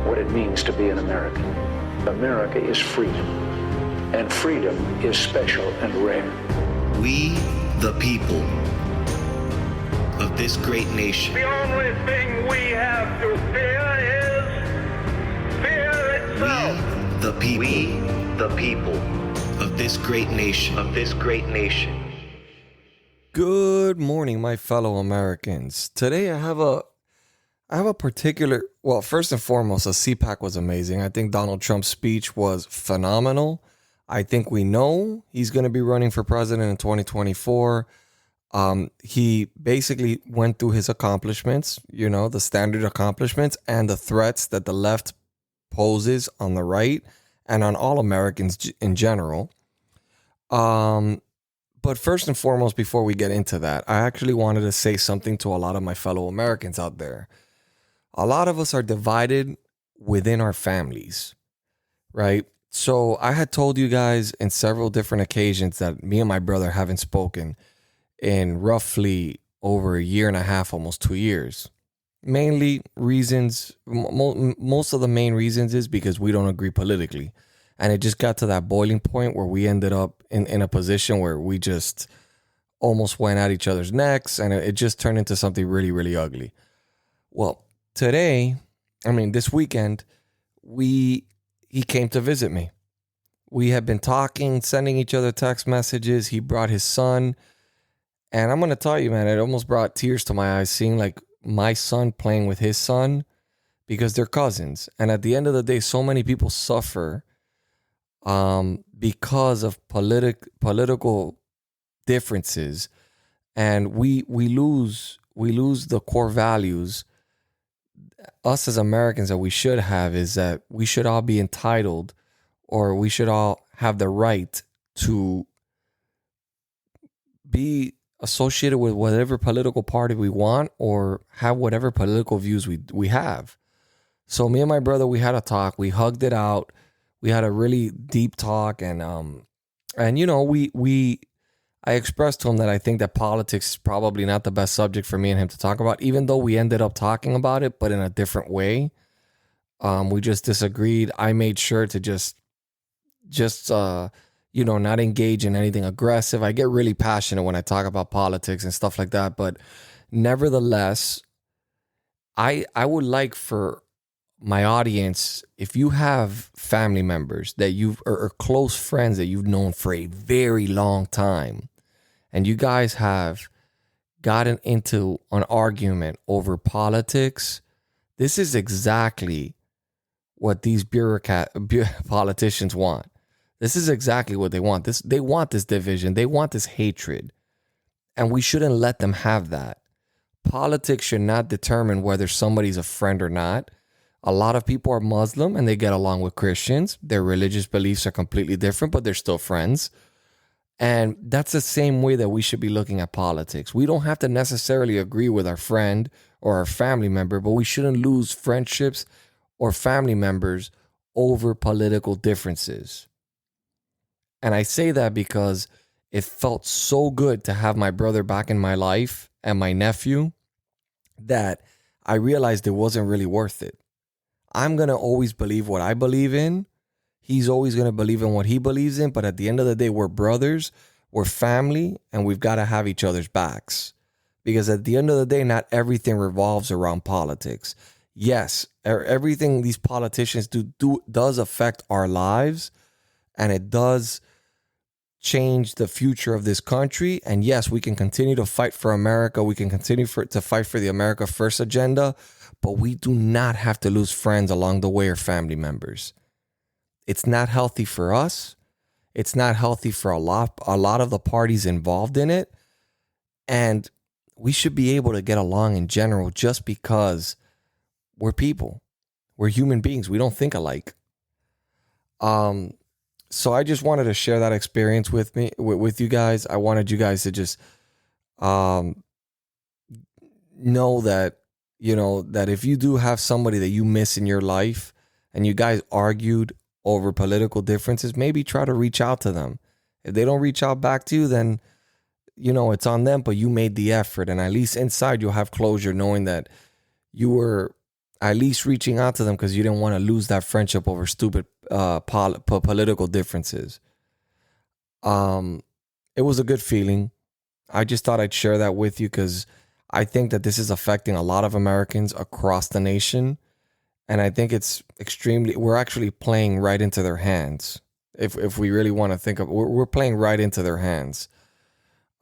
what it means to be an American. America is freedom, and freedom is special and rare. We, the people of this great nation. The only thing we have to fear is fear itself. We, the people of this great nation. Good morning, my fellow Americans. Today I have a particular, well, first and foremost, the CPAC was amazing. I think Donald Trump's speech was phenomenal. I think we know he's going to be running for president in 2024. He basically went through his accomplishments, the standard accomplishments and the threats that the left poses on the right and on all Americans in general. But first and foremost, before we get into that, I actually wanted to say something to a lot of my fellow Americans out there. A lot of us are divided within our families, right? So I had told you guys in several different occasions that me and my brother haven't spoken in roughly over a year and a half, almost 2 years. Mainly reasons, most of the main reasons is because we don't agree politically. And it just got to that boiling point where we ended up in a position where we just almost went at each other's necks, and it just turned into something really, really ugly. Well, this weekend, he came to visit me. We had been talking, sending each other text messages. He brought his son. And I'm going to tell you, man, it almost brought tears to my eyes seeing like my son playing with his son because they're cousins. And at the end of the day, so many people suffer because of political differences. And we lose the core values us as Americans that we should have, is that we should all be entitled, or we should all have the right to be associated with whatever political party we want or have whatever political views we have. So me and my brother, we had a talk, we hugged it out. We had a really deep talk, and I expressed to him that I think that politics is probably not the best subject for me and him to talk about, even though we ended up talking about it, but in a different way. We just disagreed. I made sure to just not engage in anything aggressive. I get really passionate when I talk about politics and stuff like that. But nevertheless, I would like for my audience, if you have family members that or close friends that you've known for a very long time, and you guys have gotten into an argument over politics, this is exactly what these politicians want. This is exactly what they want. They want this division. They want this hatred. And we shouldn't let them have that. Politics should not determine whether somebody's a friend or not. A lot of people are Muslim and they get along with Christians. Their religious beliefs are completely different, but they're still friends. And that's the same way that we should be looking at politics. We don't have to necessarily agree with our friend or our family member, but we shouldn't lose friendships or family members over political differences. And I say that because it felt so good to have my brother back in my life and my nephew that I realized it wasn't really worth it. I'm going to always believe what I believe in. He's always going to believe in what he believes in. But at the end of the day, we're brothers, we're family, and we've got to have each other's backs. Because at the end of the day, not everything revolves around politics. Yes, everything these politicians do does affect our lives, and it does change the future of this country. And yes, we can continue to fight for America. We can continue to fight for the America First agenda, but we do not have to lose friends along the way or family members. It's not healthy for us. It's not healthy for a lot of the parties involved in it. And we should be able to get along in general just because we're people. We're human beings. We don't think alike. So I just wanted to share that experience with you guys. I wanted you guys to just know that, that if you do have somebody that you miss in your life and you guys argued over political differences, maybe try to reach out to them. If they don't reach out back to you, then, it's on them, but you made the effort. And at least inside you'll have closure knowing that you were at least reaching out to them because you didn't want to lose that friendship over stupid political differences. It was a good feeling. I just thought I'd share that with you because I think that this is affecting a lot of Americans across the nation. And I think it's we're actually playing right into their hands. If we really want to think of, we're playing right into their hands.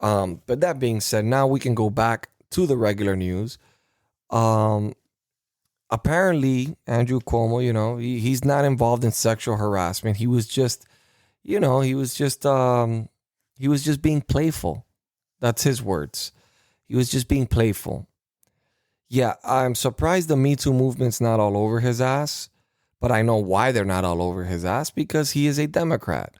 But that being said, now we can go back to the regular news. Apparently, Andrew Cuomo, he's not involved in sexual harassment. He was just, he was just being playful. That's his words. He was just being playful. Yeah, I'm surprised the Me Too movement's not all over his ass, but I know why they're not all over his ass, because he is a Democrat.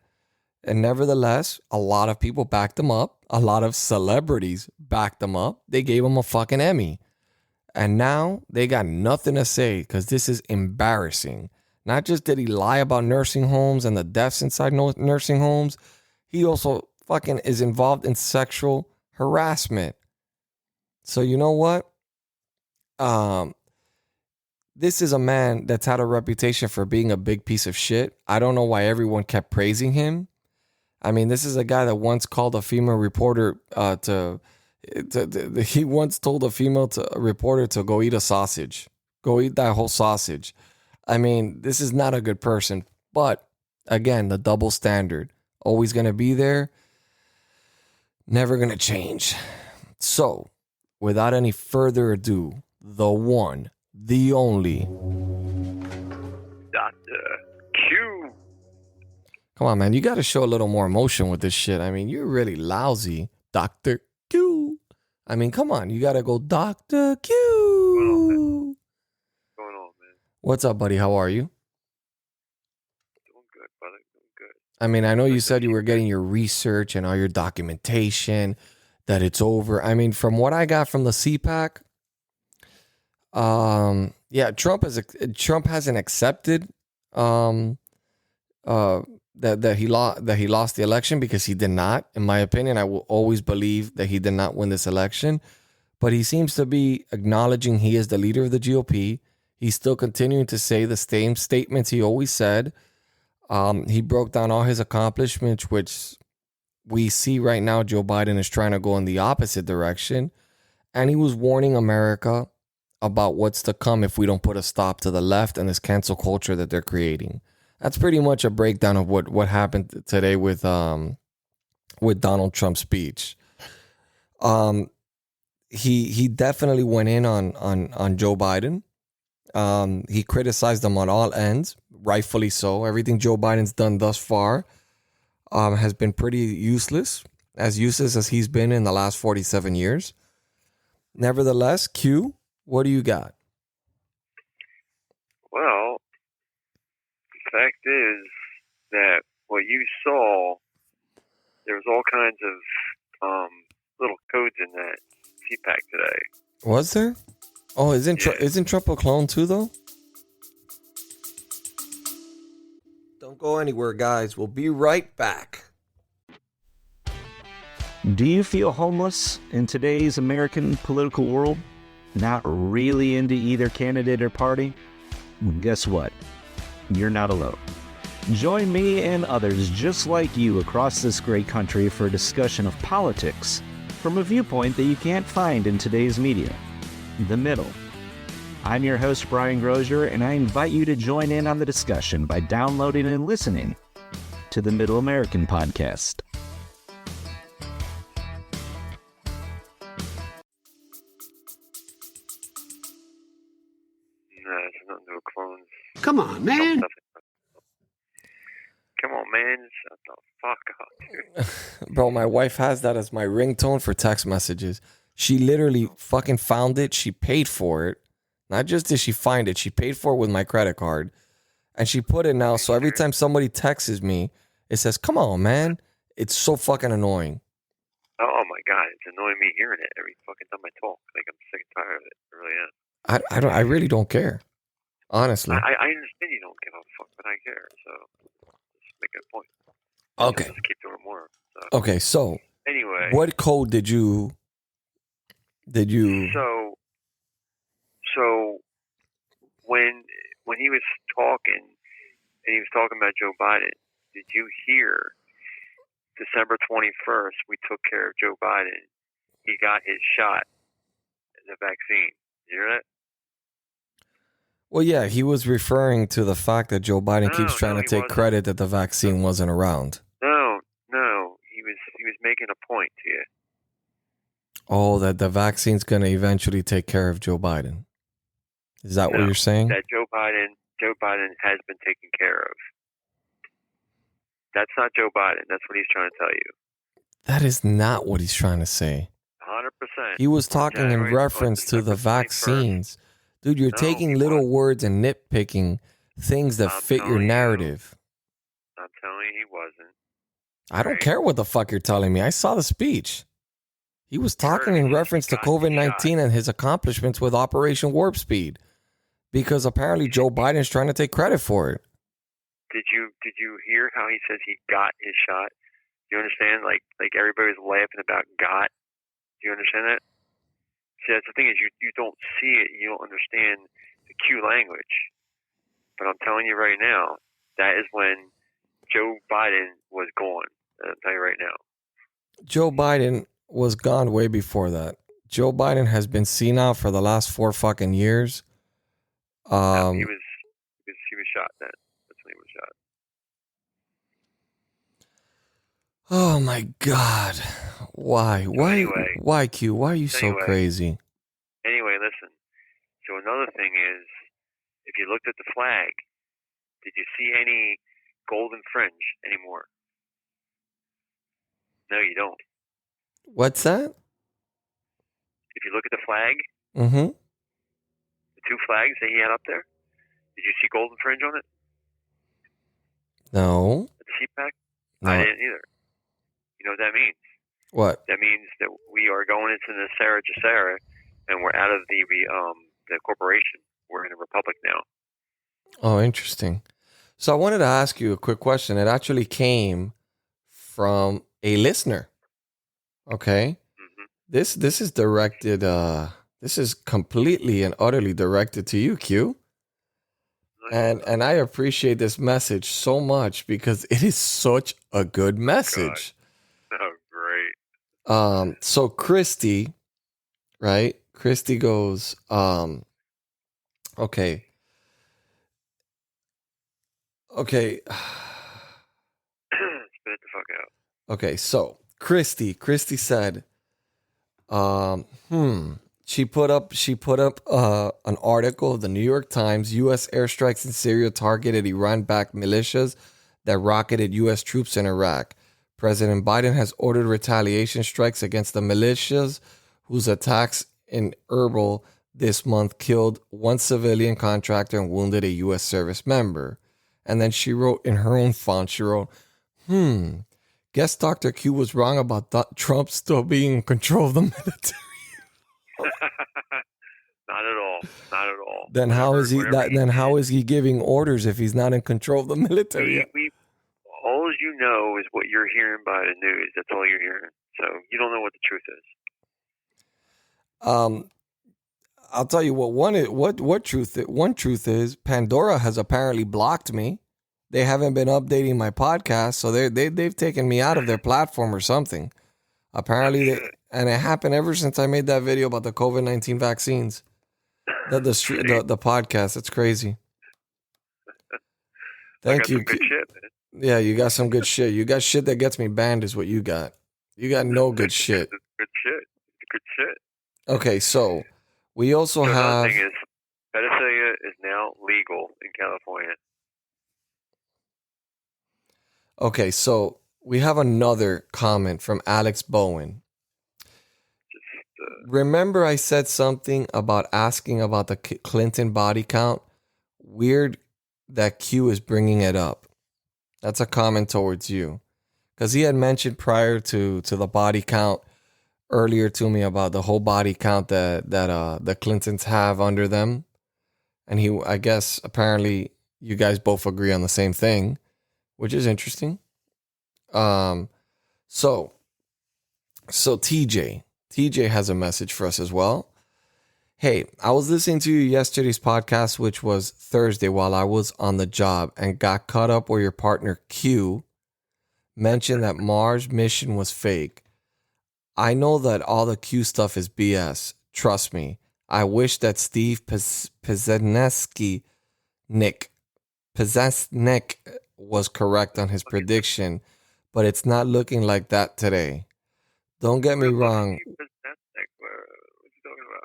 And nevertheless, a lot of people backed him up. A lot of celebrities backed him up. They gave him a fucking Emmy. And now they got nothing to say because this is embarrassing. Not just did he lie about nursing homes and the deaths inside nursing homes, he also fucking is involved in sexual harassment. So you know what? This is a man that's had a reputation for being a big piece of shit. I don't know why everyone kept praising him. I mean, this is a guy that once called a female reporter he once told a female reporter to go eat a sausage. Go eat that whole sausage. I mean, this is not a good person. But again, the double standard. Always going to be there. Never going to change. So, without any further ado, the one, the only Dr. Q. Come on, man. You got to show a little more emotion with this shit. I mean, you're really lousy, Dr. Q. I mean, come on. You got to go, Dr. Q. What's going on, man? What's up, buddy? How are you? Doing good, brother. Doing good. I mean, I know you said you were getting your research and all your documentation, that it's over. I mean, from what I got from the CPAC, yeah, Trump hasn't accepted that he lost the election, because he did not. In my opinion, I will always believe that he did not win this election, but he seems to be acknowledging he is the leader of the GOP. He's still continuing to say the same statements he always said. He broke down all his accomplishments, which we see right now Joe Biden is trying to go in the opposite direction. And he was warning America about what's to come if we don't put a stop to the left and this cancel culture that they're creating. That's pretty much a breakdown of what happened today with Donald Trump's speech. He definitely went in on Joe Biden. He criticized him on all ends, rightfully so. Everything Joe Biden's done thus far has been pretty useless as he's been in the last 47 years. Nevertheless, Q, what do you got? Well, the fact is that what you saw, there was all kinds of little codes in that CPAC today. Was there? Oh, isn't Trump a clone too, though? Don't go anywhere, guys. We'll be right back. Do you feel homeless in today's American political world? Not really into either candidate or party? Well, guess what? You're not alone. Join me and others just like you across this great country for a discussion of politics from a viewpoint that you can't find in today's media. The Middle. I'm your host, Brian Grozier, and I invite you to join in on the discussion by downloading and listening to the Middle American Podcast. No, it's nothing to do with clones. Come on, man. Come on, man. Shut the fuck up, dude. Bro, my wife has that as my ringtone for text messages. She literally fucking found it. She paid for it. Not just did she find it, she paid for it with my credit card. And she put it now, so every time somebody texts me, it says, come on, man. It's so fucking annoying. Oh my God, it's annoying me hearing it every fucking time I talk. Like, I'm sick and tired of it. I really am. I really don't care. Honestly. I understand you don't give a fuck, but I care. So, just make a point. Okay. Just keep doing more. So. Okay, so. Anyway. What code did you. So when he was talking, and he was talking about Joe Biden, did you hear December 21st, we took care of Joe Biden. He got his shot, the vaccine. Did you hear that? Well, yeah, he was referring to the fact that Joe Biden keeps trying to take credit that the vaccine wasn't around. No, he was making a point to you. Oh, that the vaccine's going to eventually take care of Joe Biden. Is that what you're saying? That Joe Biden has been taken care of. That's not Joe Biden. That's what he's trying to tell you. That is not what he's trying to say. 100%. He was talking in reference to the vaccines. Dude, you're taking little words and nitpicking things that fit your narrative. I'm telling you, he wasn't. I don't care what the fuck you're telling me. I saw the speech. He was talking in reference to COVID-19 and his accomplishments with Operation Warp Speed, because apparently Joe Biden's trying to take credit for it. Did you hear how he says he got his shot? Do you understand? Like everybody's laughing about got. Do you understand that? See, that's the thing is you don't see it, you don't understand the Q language. But I'm telling you right now, that is when Joe Biden was gone. I'll tell you right now. Joe Biden was gone way before that. Joe Biden has been senile for the last 4 fucking years. No, he was shot then. That's when he was shot. Oh my God. Why? Anyway, Why, Q? Why are you so crazy? Anyway, listen. So another thing is, if you looked at the flag, did you see any golden fringe anymore? No, you don't. What's that? If you look at the flag, Mm-hmm. the 2 flags that he had up there, did you see golden fringe on it? No. At the CPAC? No. I didn't either. You know what that means? What? That means that we are going into the Sarah Jase, and we're out of the corporation. We're in a republic now. Oh, interesting. So I wanted to ask you a quick question. It actually came from a listener. Okay. Mm-hmm. This is directed. This is completely and utterly directed to you, Q. And I appreciate this message so much because it is such a good message. Oh, great. So Christy, right? Christy goes, okay. Okay. Spit it the fuck out. Okay, so Christy said, she put up an article of the New York Times. U.S. airstrikes in Syria targeted Iran-backed militias that rocketed U.S. troops in Iraq. President Biden has ordered retaliation strikes against the militias whose attacks in Erbil this month killed 1 civilian contractor and wounded a U.S. service member. And then she wrote in her own font, she wrote, guess Dr. Q was wrong about Trump still being in control of the military. Not at all. Not at all. Then how is he? How is he giving orders if he's not in control of the military? All you know is what you're hearing by the news. That's all you're hearing. So you don't know what the truth is. I'll tell you what. One truth is Pandora has apparently blocked me. They haven't been updating my podcast, so they've taken me out of their platform or something. Apparently, and it happened ever since I made that video about the COVID-19 vaccines. The podcast. It's crazy. Thank you. Good shit, man. Yeah, you got some good shit. You got shit that gets me banned is what you got. You got no good shit. Good shit. Good shit. Okay, so we also have... Another thing is, pedophilia is now legal in California. Okay, so we have another comment from Alex Bowen. Remember I said something about asking about the Clinton body count? Weird that Q is bringing it up. That's a comment towards you. Because he had mentioned prior to the body count earlier to me about the whole body count that the Clintons have under them. And I guess apparently you guys both agree on the same thing, which is interesting. So TJ has a message for us as well. Hey, I was listening to yesterday's podcast, which was Thursday, while I was on the job, and got caught up where your partner Q mentioned that Mars mission was fake. I know that all the Q stuff is BS. Trust me. I wish that Steve Pizzanesky Nick Pizzanesnik was correct on his prediction, but it's not looking like that today. Don't get me wrong. What you talking about?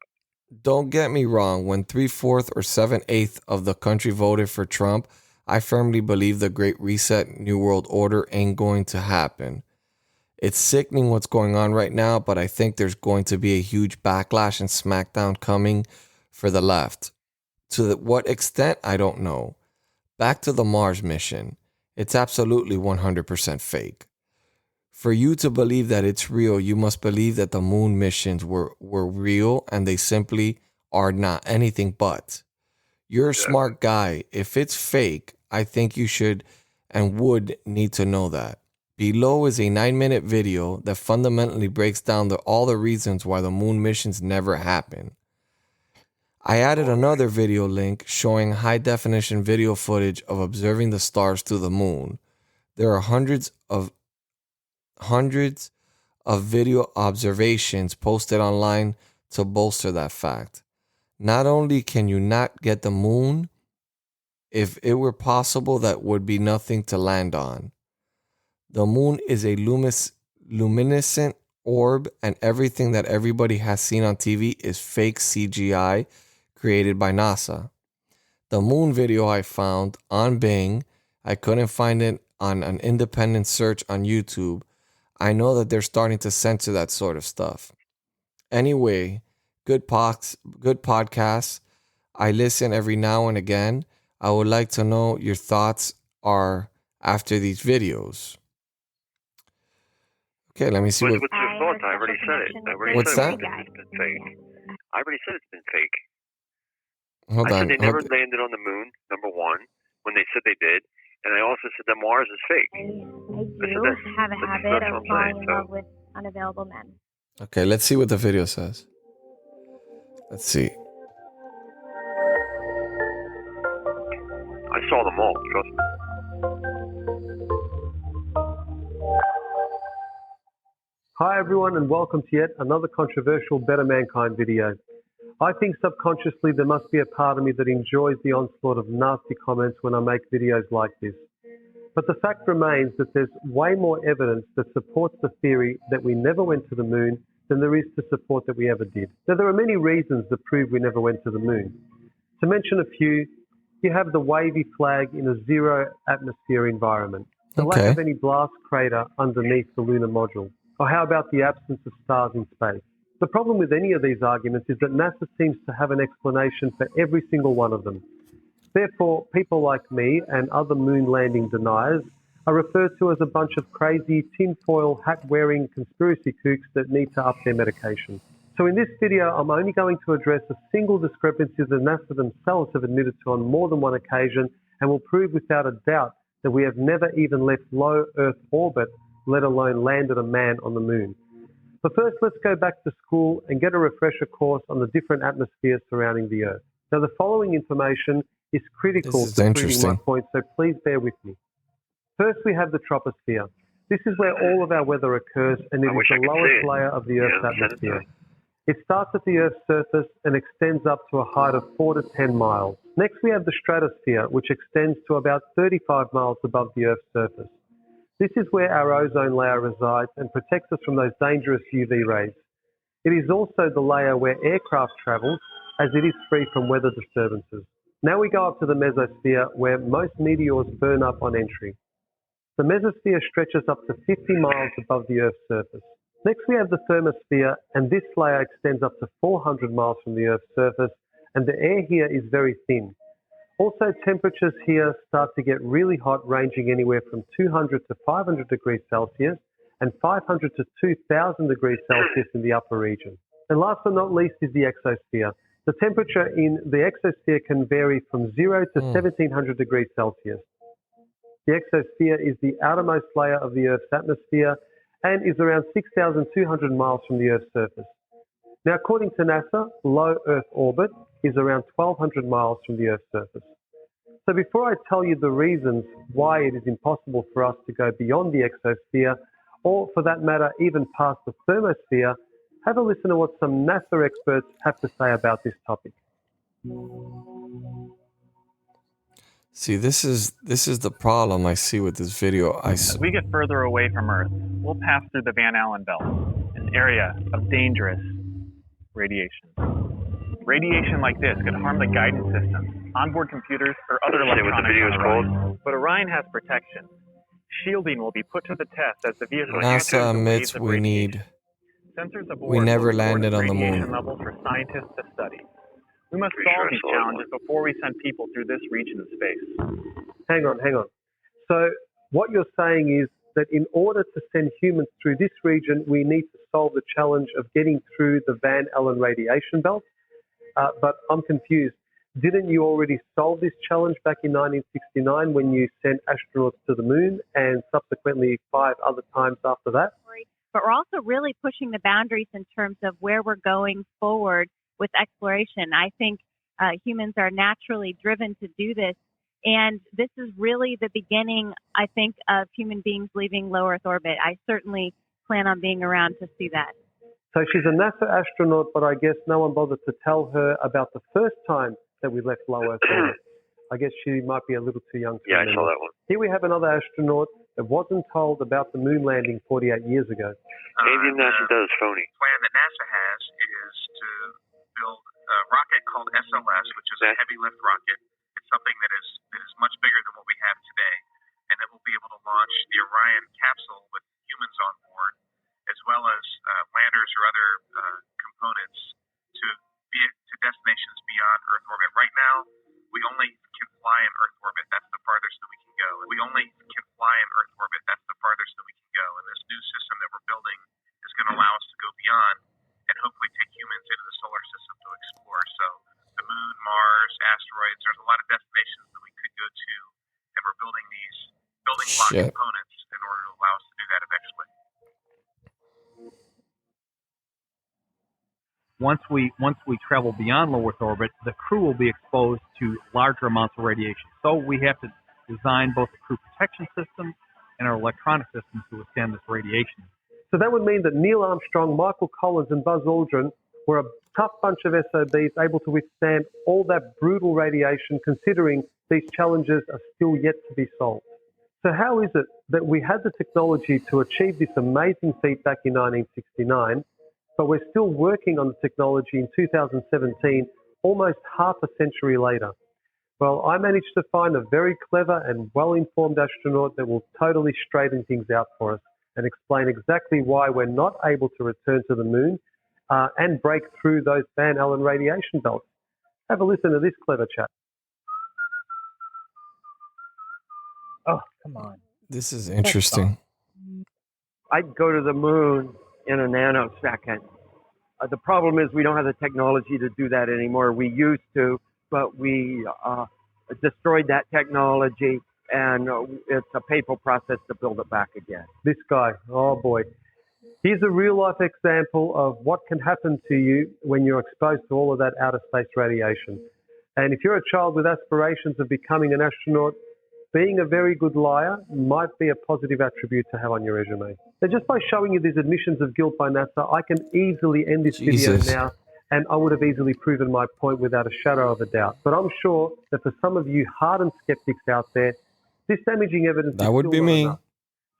Don't get me wrong. When 3/4 or 7/8 of the country voted for Trump, I firmly believe the Great Reset, New World Order ain't going to happen. It's sickening what's going on right now, but I think there's going to be a huge backlash and smackdown coming for the left. To what extent, I don't know. Back to the Mars mission. It's absolutely 100% fake. For you to believe that it's real, you must believe that the moon missions were real and they simply are not anything but. You're a smart guy. If it's fake, I think you should and would need to know that. Below is a 9-minute video that fundamentally breaks down all the reasons why the moon missions never happen. I added another video link showing high definition video footage of observing the stars through the moon. There are hundreds of video observations posted online to bolster that fact. Not only can you not get the moon, if it were possible, that would be nothing to land on. The moon is a luminescent orb, and everything that everybody has seen on TV is fake CGI created by NASA. The moon video I found on Bing, I couldn't find it on an independent search on YouTube. I know that they're starting to censor that sort of stuff. Anyway, good podcasts. I listen every now and again. I would like to know your thoughts are after these videos. Okay, let me see What's your thoughts? I already said it. What's that? It's been fake. I already said it's been fake. Hold I on. said they never landed on the moon, number one, when they said they did. And I also said that Mars is fake. I do have a habit of falling in love with unavailable men. Okay, let's see what the video says. Let's see. I saw them all, trust me. Hi everyone and welcome to yet another controversial Better Mankind video. I think subconsciously there must be a part of me that enjoys the onslaught of nasty comments when I make videos like this. But the fact remains that there's way more evidence that supports the theory that we never went to the moon than there is to support that we ever did. Now there are many reasons that prove we never went to the moon. To mention a few, you have the wavy flag in a zero atmosphere environment, the lack of any blast crater underneath the lunar module. Or how about the absence of stars in space? The problem with any of these arguments is that NASA seems to have an explanation for every single one of them. Therefore, people like me and other moon landing deniers are referred to as a bunch of crazy tinfoil hat-wearing conspiracy kooks that need to up their medication. So in this video, I'm only going to address a single discrepancy that NASA themselves have admitted to on more than one occasion and will prove without a doubt that we have never even left low Earth orbit, let alone landed a man on the moon. But first, let's go back to school and get a refresher course on the different atmospheres surrounding the Earth. Now, the following information is critical to proving my point, so please bear with me. First, we have the troposphere. This is where all of our weather occurs, and it is the lowest layer of the Earth's atmosphere. It starts at the Earth's surface and extends up to a height of 4 to 10 miles. Next, we have the stratosphere, which extends to about 35 miles above the Earth's surface. This is where our ozone layer resides and protects us from those dangerous UV rays. It is also the layer where aircraft travel, as it is free from weather disturbances. Now we go up to the mesosphere, where most meteors burn up on entry. The mesosphere stretches up to 50 miles above the Earth's surface. Next we have the thermosphere, and this layer extends up to 400 miles from the Earth's surface, and the air here is very thin. Also, temperatures here start to get really hot, ranging anywhere from 200 to 500 degrees Celsius and 500 to 2000 degrees Celsius in the upper region. And last but not least is the exosphere. The temperature in the exosphere can vary from 0 to 1700 degrees Celsius. The exosphere is the outermost layer of the Earth's atmosphere and is around 6,200 miles from the Earth's surface. Now, according to NASA, low Earth orbit is around 1,200 miles from the Earth's surface. So before I tell you the reasons why it is impossible for us to go beyond the exosphere, or for that matter, even past the thermosphere, have a listen to what some NASA experts have to say about this topic. See, this is the problem I see with this video. As we get further away from Earth, we'll pass through the Van Allen belt, an area of dangerous radiation. Radiation like this could harm the guidance systems, onboard computers, or other electronics. What the video is called? But Orion has protection. Shielding will be put to the test as the vehicle. NASA admits Sensors aboard we never will record landed on the radiation moon. levels for scientists to study. We must solve these challenges before we send people through this region of space. Hang on. So what you're saying is that in order to send humans through this region, we need to solve the challenge of getting through the Van Allen radiation belt. But I'm confused. Didn't you already solve this challenge back in 1969 when you sent astronauts to the moon and subsequently 5 other times after that? But we're also really pushing the boundaries in terms of where we're going forward with exploration. I think humans are naturally driven to do this. And this is really the beginning, I think, of human beings leaving low Earth orbit. I certainly plan on being around to see that. So she's a NASA astronaut, but I guess no one bothered to tell her about the first time that we left low Earth orbit. I guess she might be a little too young to remember. I saw that one. Here we have another astronaut that wasn't told about the moon landing 48 years ago. Anything NASA does is phony. The plan that NASA has is to build a rocket called SLS, which is a heavy lift rocket. It's something that is much bigger than what we have today, and that will be able to launch the Orion capsule with humans on board, as well as landers or other components to destinations beyond Earth orbit. Right now, we only can fly in Earth orbit. That's the farthest that we can go. We only can fly in Earth orbit. That's the farthest that we can go. And this new system that we're building is going to allow us to go beyond and hopefully take humans into the solar system to explore. So the moon, Mars, asteroids, there's a lot of destinations that we could go to, and we're building these building block components in order to allow us to do that eventually. Once we travel beyond low Earth orbit, the crew will be exposed to larger amounts of radiation. So we have to design both the crew protection system and our electronic systems to withstand this radiation. So that would mean that Neil Armstrong, Michael Collins, and Buzz Aldrin were a tough bunch of SOBs able to withstand all that brutal radiation, considering these challenges are still yet to be solved. So how is it that we had the technology to achieve this amazing feat back in 1969, but we're still working on the technology in 2017, almost half a century later? Well, I managed to find a very clever and well-informed astronaut that will totally straighten things out for us and explain exactly why we're not able to return to the moon and break through those Van Allen radiation belts. Have a listen to this clever chat. Oh, come on. This is interesting. I'd go to the moon in a nanosecond. The problem is we don't have the technology to do that anymore. We used to, but we destroyed that technology, and it's a painful process to build it back again. This guy, oh boy. Here's a real-life example of what can happen to you when you're exposed to all of that outer space radiation. And if you're a child with aspirations of becoming an astronaut, being a very good liar might be a positive attribute to have on your resume. So just by showing you these admissions of guilt by NASA, I can easily end this video now, and I would have easily proven my point without a shadow of a doubt. But I'm sure that for some of you hardened skeptics out there, this damaging evidence that would be me. Enough.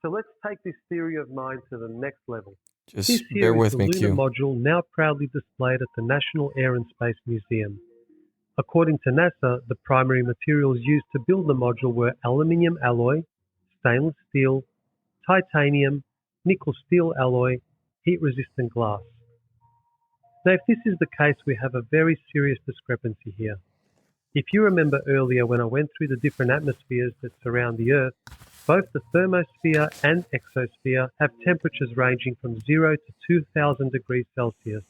So let's take this theory of mine to the next level. Just this bear with me, Q. Module now proudly displayed at the National Air and Space Museum. According to NASA, the primary materials used to build the module were aluminium alloy, stainless steel, titanium, nickel steel alloy, heat-resistant glass. Now, if this is the case, we have a very serious discrepancy here. If you remember earlier when I went through the different atmospheres that surround the Earth, both the thermosphere and exosphere have temperatures ranging from 0 to 2000 degrees Celsius.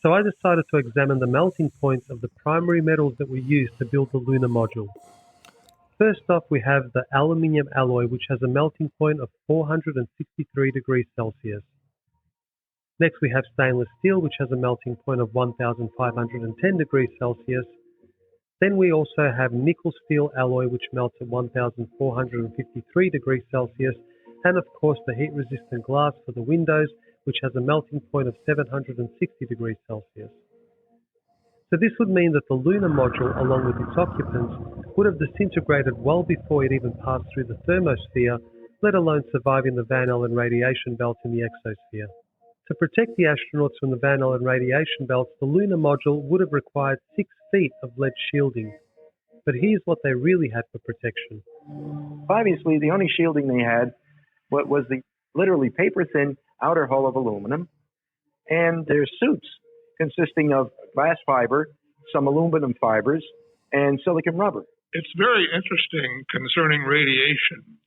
So I decided to examine the melting points of the primary metals that we use to build the lunar module. First off, we have the aluminium alloy, which has a melting point of 463 degrees Celsius. Next, we have stainless steel, which has a melting point of 1,510 degrees Celsius. Then we also have nickel steel alloy, which melts at 1,453 degrees Celsius. And of course, the heat-resistant glass for the windows, which has a melting point of 760 degrees Celsius. So this would mean that the lunar module, along with its occupants, would have disintegrated well before it even passed through the thermosphere, let alone surviving the Van Allen radiation belt in the exosphere. To protect the astronauts from the Van Allen radiation belts, the lunar module would have required 6 feet of lead shielding. But here's what they really had for protection. Obviously, the only shielding they had was the literally paper-thin outer hull of aluminum, and their suits consisting of glass fiber, some aluminum fibers, and silicon rubber. It's very interesting concerning radiation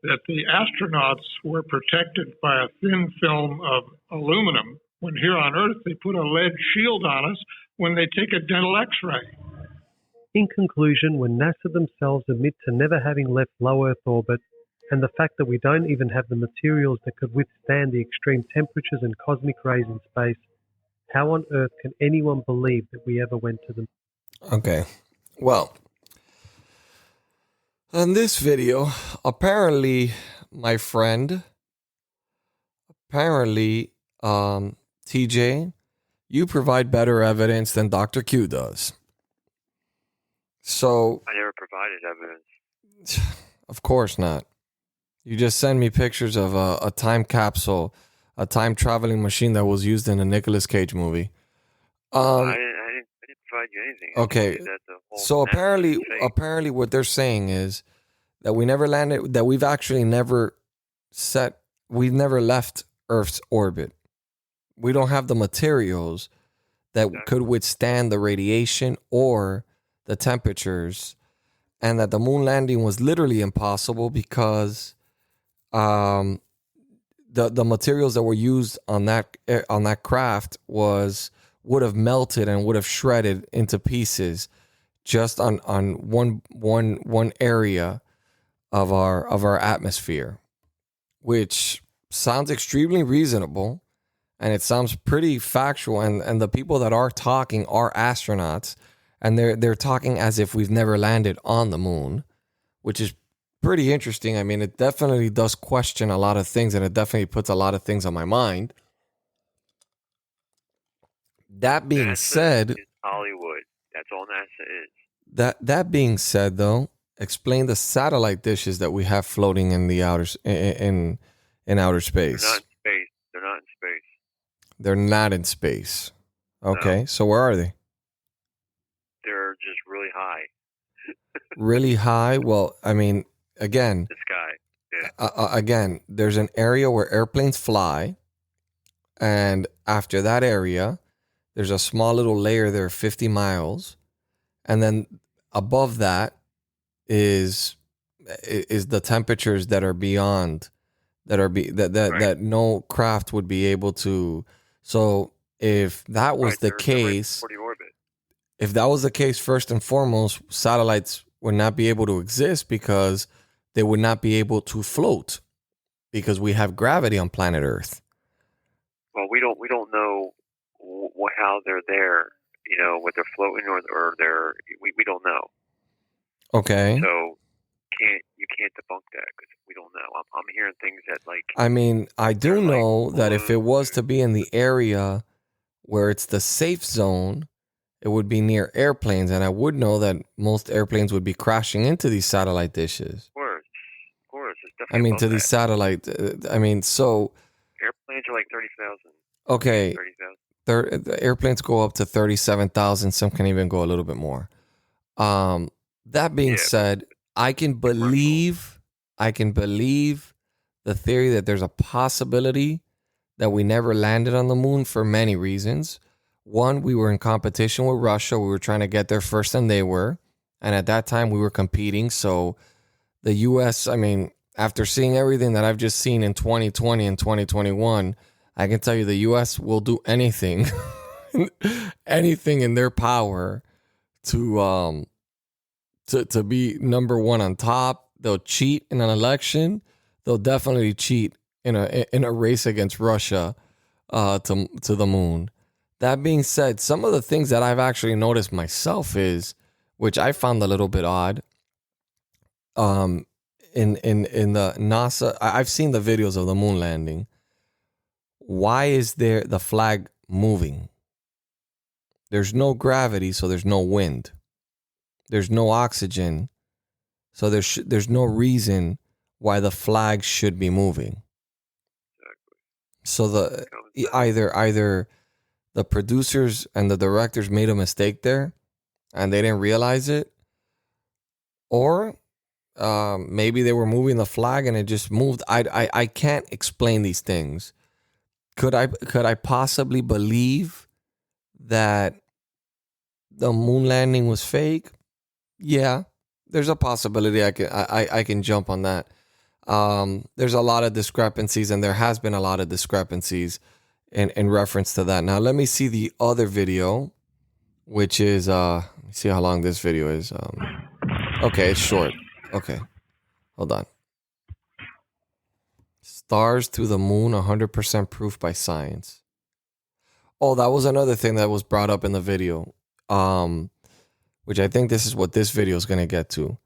that the astronauts were protected by a thin film of aluminum, when here on Earth they put a lead shield on us when they take a dental x-ray. In conclusion, when NASA themselves admit to never having left low Earth orbit, and the fact that we don't even have the materials that could withstand the extreme temperatures and cosmic rays in space, how on earth can anyone believe that we ever went to them? Okay, well, in this video, apparently, my friend, TJ, you provide better evidence than Dr. Q does. So, I never provided evidence. Of course not. You just send me pictures of a time capsule, a time traveling machine that was used in a Nicolas Cage movie. I didn't provide you anything. Okay, so apparently what they're saying is that we never landed, that we've actually never we've never left Earth's orbit. We don't have the materials that could withstand the radiation or the temperatures, and that the moon landing was literally impossible because the materials that were used on that craft would have melted and would have shredded into pieces just on one area of our atmosphere, which sounds extremely reasonable, and it sounds pretty factual, and the people that are talking are astronauts, and they're talking as if we've never landed on the moon, which is pretty interesting. I mean, it definitely does question a lot of things, and it definitely puts a lot of things on my mind. That being said, is Hollywood. That's all NASA is. That being said, though, explain the satellite dishes that we have floating in the outer space. They're not in space. They're not in space. Okay, no. So where are they? They're just really high. Really high? Well, I mean, again, the sky. Yeah. Again, there's an area where airplanes fly, and after that area, there's a small little layer there, 50 miles, and then above that is the temperatures that are beyond, that no craft would be able to. So if that was the case, if that was the case, first and foremost, satellites would not be able to exist because they would not be able to float because we have gravity on planet Earth. Well, we don't know how they're there, what they're floating or they're, we don't know. Okay. So you can't debunk that because we don't know. I'm hearing things that I mean, I do know that if it was to be in the area where it's the safe zone, it would be near airplanes, and I would know that most airplanes would be crashing into these satellite dishes. Of course, it's definitely. I mean, to these satellite. I mean, so airplanes are like 30,000. Okay, 30,000. The airplanes go up to 37,000. Some can even go a little bit more. That being said, I can believe the theory that there's a possibility that we never landed on the moon for many reasons. One, we were in competition with Russia. We were trying to get there first than they were. And at that time, we were competing. So the U.S., I mean, after seeing everything that I've just seen in 2020 and 2021, I can tell you the U.S. will do anything, anything in their power to be number one on top. They'll cheat in an election. They'll definitely cheat in a race against Russia. to the moon. That being said, some of the things that I've actually noticed myself is, which I found a little bit odd. In the NASA, I've seen the videos of the moon landing. Why is there the flag moving? There's no gravity, so there's no wind. There's no oxygen, so there's no reason why the flag should be moving. So either the producers and the directors made a mistake there, and they didn't realize it, or maybe they were moving the flag and it just moved. I can't explain these things. Could I possibly believe that the moon landing was fake? Yeah, there's a possibility I can jump on that. There's a lot of discrepancies, and there has been a lot of discrepancies in reference to that. Now let me see the other video, which is let me see how long this video is. Okay, it's short. Okay, hold on. Stars to the moon, 100% proof by science. Oh, that was another thing that was brought up in the video, which I think this is what this video is going to get to.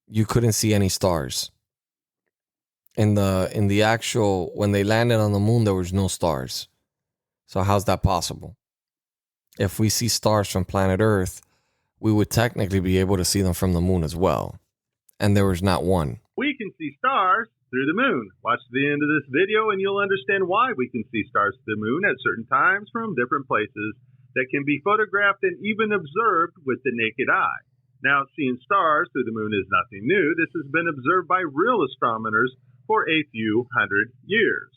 You couldn't see any stars. In the actual, when they landed on the moon, there was no stars. So how's that possible? If we see stars from planet Earth, we would technically be able to see them from the moon as well. And there was not one. We can see stars through the moon. Watch the end of this video and you'll understand why we can see stars to the moon at certain times from different places that can be photographed and even observed with the naked eye. Now, seeing stars through the moon is nothing new. This has been observed by real astronomers for a few hundred years.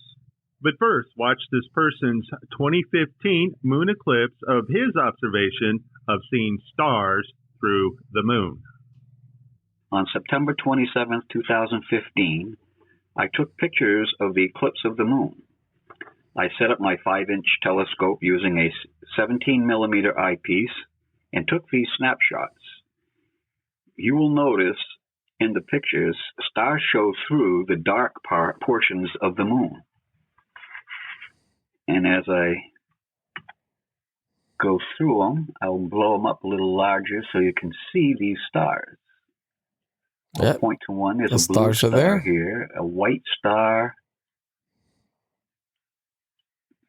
But first, watch this person's 2015 moon eclipse of his observation of seeing stars through the moon. On September 27, 2015, I took pictures of the eclipse of the moon. I set up my 5-inch telescope using a 17-millimeter eyepiece and took these snapshots. You will notice in the pictures, stars show through the dark portions of the moon. And as I go through them, I'll blow them up a little larger so you can see these stars. I'll point to one. There's a blue star here, a white star,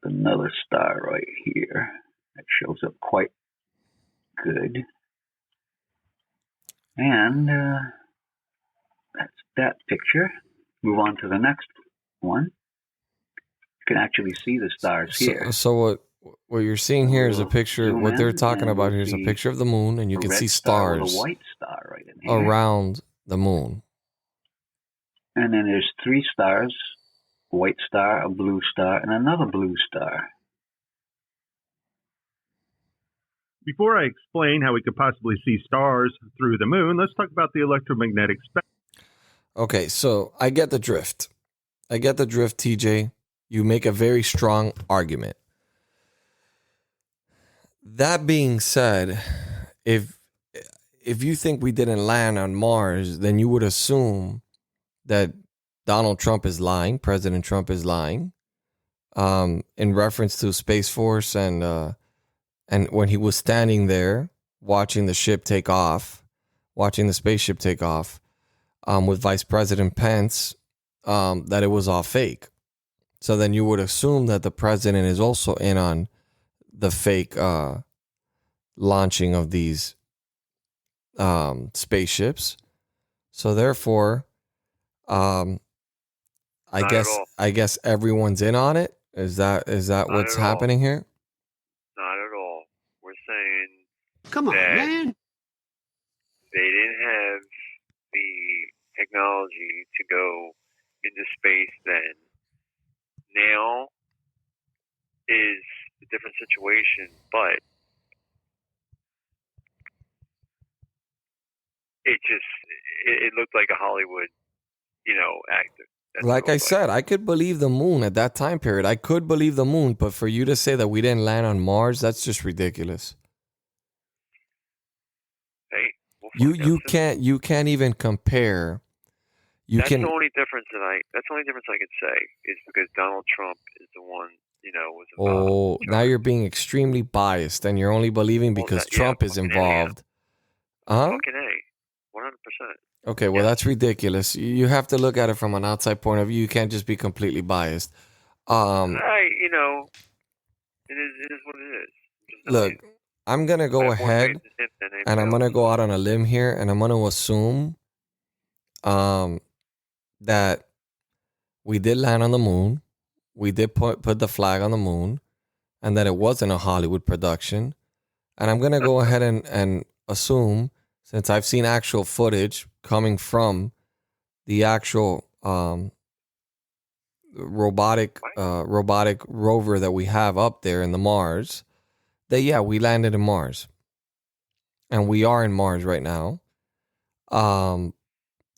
another star right here. That shows up quite good. And that's that picture. Move on to the next one. You can actually see the stars here. So what you're seeing here is a picture. What they're talking about here is a picture of the moon, and you can see stars a white star right in here. around the moon. And then there's 3 stars, a white star, a blue star, and another blue star. Before I explain how we could possibly see stars through the moon, let's talk about the electromagnetic spectrum. Okay, so I get the drift. TJ. You make a very strong argument. That being said, if you think we didn't land on Mars, then you would assume that Donald Trump is lying, President Trump is lying, in reference to Space Force and when he was standing there watching the spaceship take off, with Vice President Pence, that it was all fake. So then you would assume that the president is also in on the fake launching of these spaceships. So therefore, I guess everyone's in on it. Is that what's happening here? Not at all. We're saying Come on, man. They didn't have the technology to go into space then. Now is a different situation, but it looked like a Hollywood, actor. Like I said, I could believe the moon at that time period. I could believe the moon, but for you to say that we didn't land on Mars, that's just ridiculous. Hey, you can't even compare. That's the only difference I could say is because Donald Trump is the one was involved. Oh, now you're being extremely biased, and you're only believing because Trump is involved. Fucking A, 100%. Okay, well, that's ridiculous. You have to look at it from an outside point of view. You can't just be completely biased. It is what it is. Look, I'm going to go ahead and I'm going to go out on a limb here, and I'm going to assume that we did land on the moon. We did put the flag on the moon, and that it wasn't a Hollywood production. And I'm going to go ahead and assume, since I've seen actual footage coming from the actual robotic rover that we have up there in the Mars, that yeah, we landed in Mars, and we are in Mars right now, and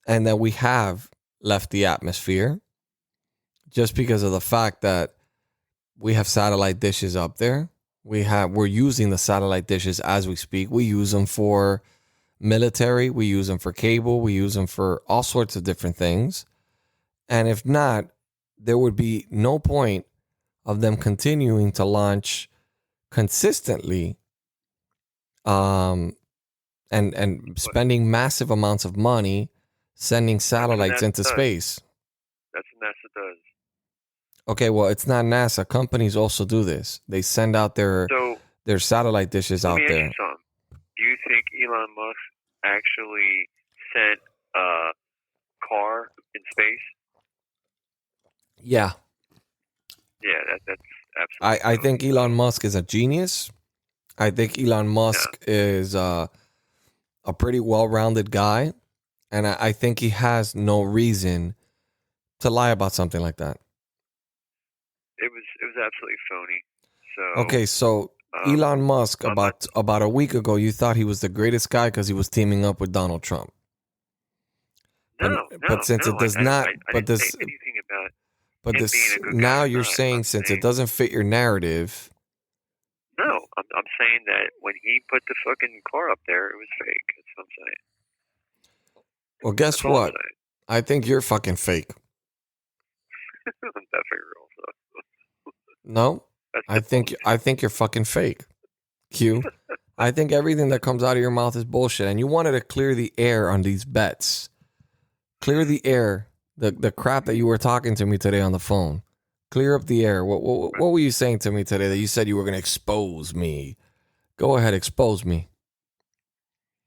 that we have left the atmosphere, just because of the fact that we have satellite dishes up there. We're using the satellite dishes as we speak. We use them for military, we use them for cable, we use them for all sorts of different things. And if not, there would be no point of them continuing to launch consistently and spending massive amounts of money sending satellites into space. That's what NASA does. Okay, well, it's not NASA. Companies also do this. They send out their satellite dishes out there. Let me ask you something. Do you think Elon Musk actually sent a car in space? Yeah. Yeah, that's absolutely. I think Elon Musk is a genius. I think Elon Musk is a pretty well-rounded guy. And I think he has no reason to lie about something like that. It was absolutely phony. So okay, so Elon Musk about a week ago, you thought he was the greatest guy because he was teaming up with Donald Trump. But since it does not, I didn't say anything about. But him this being a good now guy. you're saying since it doesn't fit your narrative. No, I'm saying that when he put the fucking car up there, it was fake. That's what I'm saying. Well, guess what? I think you're fucking fake. I'm definitely real. So. No, I think you're fucking fake. Q. I think everything that comes out of your mouth is bullshit, and you wanted to clear the air on these bets. Clear the air. The crap that you were talking to me today on the phone. Clear up the air. What were you saying to me today that you said you were going to expose me? Go ahead, expose me.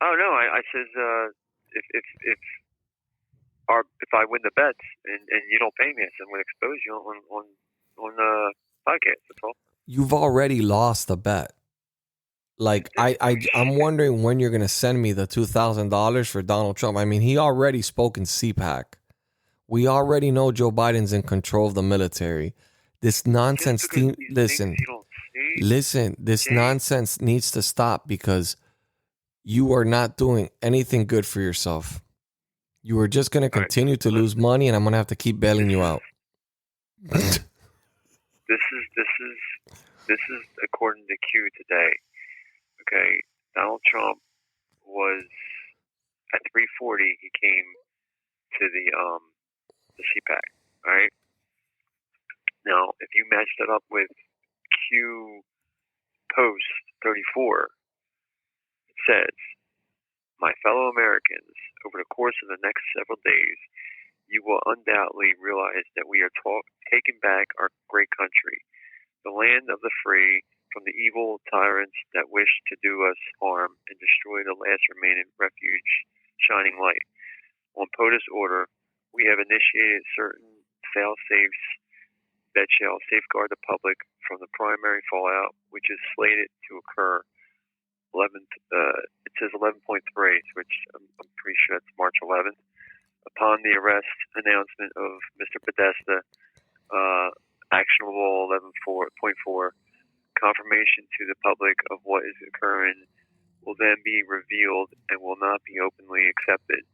Oh no, I says if I win the bets and you don't pay me, I said I'm going to expose you on the podcast. That's all. You've already lost the bet. Like I'm wondering when you're going to send me the $2,000 for Donald Trump. I mean, he already spoke in CPAC. We already know Joe Biden's in control of the military. This nonsense, listen, this nonsense needs to stop because you are not doing anything good for yourself. You are just going to continue to lose money, and I'm going to have to keep bailing you out. This is according to Q today. Okay, Donald Trump was at 3:40. He came to the CPAC. All right. Now, if you match that up with Q post 34, it says, "My fellow Americans, over the course of the next several days, you will undoubtedly realize that we are taking back our great country, the land of the free, from the evil tyrants that wish to do us harm and destroy the last remaining refuge, shining light. On POTUS order, we have initiated certain fail-safes that shall safeguard the public from the primary fallout, which is slated to occur 11th. It says 11.3, which I'm pretty sure that's March 11th. Upon the arrest announcement of Mr. Podesta, actionable 11.4, confirmation to the public of what is occurring will then be revealed and will not be openly accepted.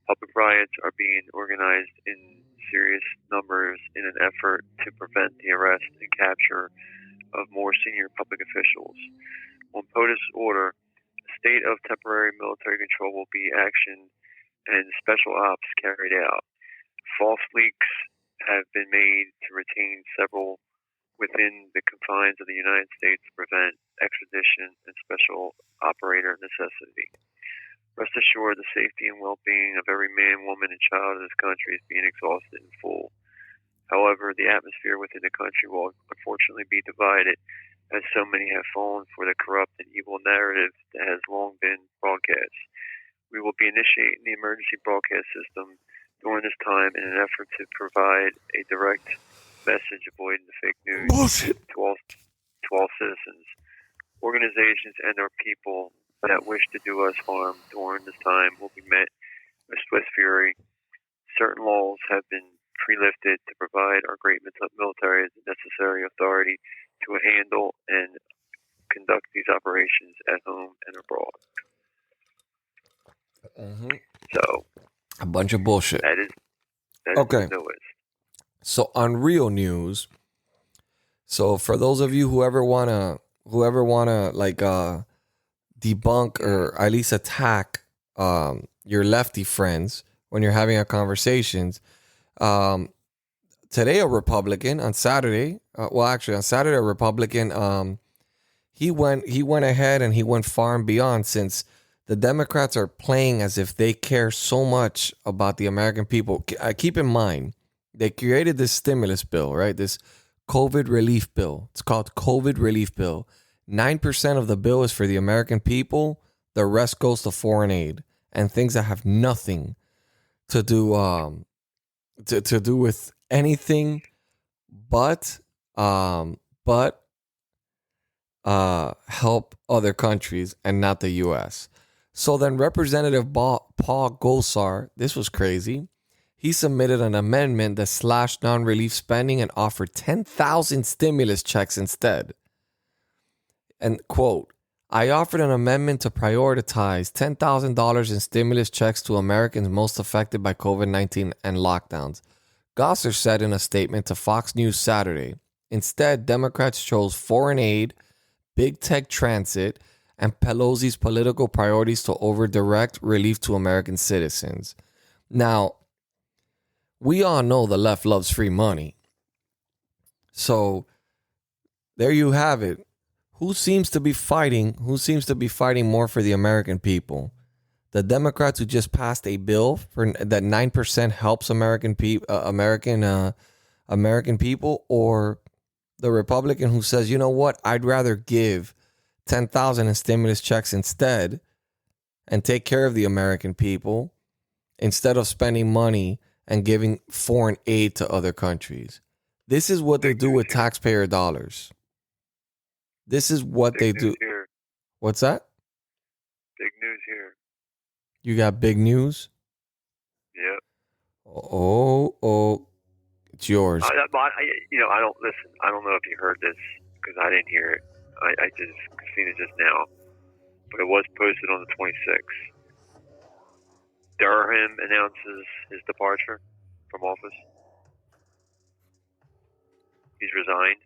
Public riots are being organized in serious numbers in an effort to prevent the arrest and capture of more senior public officials. On POTUS order, a state of temporary military control will be actioned and special ops carried out. False leaks have been made to retain several within the confines of the United States to prevent extradition and special operator necessity. Rest assured, the safety and well-being of every man, woman, and child in this country is being exhausted in full. However, the atmosphere within the country will unfortunately be divided, as so many have fallen for the corrupt and evil narrative that has long been broadcast. We will be initiating the emergency broadcast system during this time in an effort to provide a direct message avoiding the fake news to all citizens, organizations, and our people that wish to do us harm during this time will be met with swift fury. Certain laws have been pre-lifted to provide our great military the necessary authority to handle and conduct these operations at home and abroad. So, a bunch of bullshit. That is okay. the newest. So on real news, so for those of you who ever wanna like debunk or at least attack your lefty friends when you're having a conversations, today a Republican on Saturday, on Saturday a Republican, he went ahead and he went far and beyond, since the Democrats are playing as if they care so much about the American people. Keep in mind, they created this stimulus bill, right? This COVID relief bill. It's called COVID relief bill. 9% of the bill is for the American people. The rest goes to foreign aid and things that have nothing to do to do with anything but help other countries and not the U.S. So then Representative Paul Gosar, this was crazy. He submitted an amendment that slashed non-relief spending and offered 10,000 stimulus checks instead. And quote, I offered an amendment to prioritize $10,000 in stimulus checks to Americans most affected by COVID-19 and lockdowns. Gosar said in a statement to Fox News Saturday. Instead, Democrats chose foreign aid, big tech transit, and Pelosi's political priorities to over-direct relief to American citizens. Now, we all know the left loves free money. So, there you have it. Who seems to be fighting more for the American people? The Democrats who just passed a bill for that 9% helps American people, or the Republican who says, you know what, I'd rather give 10,000 in stimulus checks instead and take care of the American people instead of spending money and giving foreign aid to other countries. This is what they do with taxpayer dollars. This is what they do. Here. What's that? Big news here. You got big news? Yep. Oh, it's yours. I don't listen. I don't know if you heard this because I didn't hear it. I just seen it just now, but it was posted on the 26th. Durham announces his departure from office. He's resigned,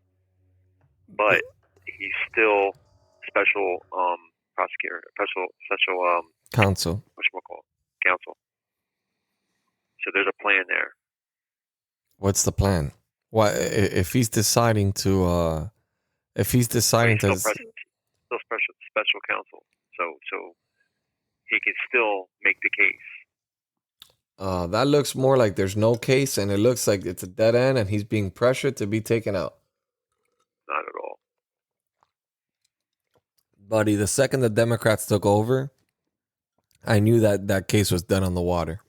but he's still special prosecutor, special counsel. Counsel. So there's a plan there. What's the plan? Why, if he's deciding to, still special counsel, so he can still make the case. That looks more like there's no case, and it looks like it's a dead end, and he's being pressured to be taken out. Not at all. Buddy, the second the Democrats took over, I knew that case was done on the water.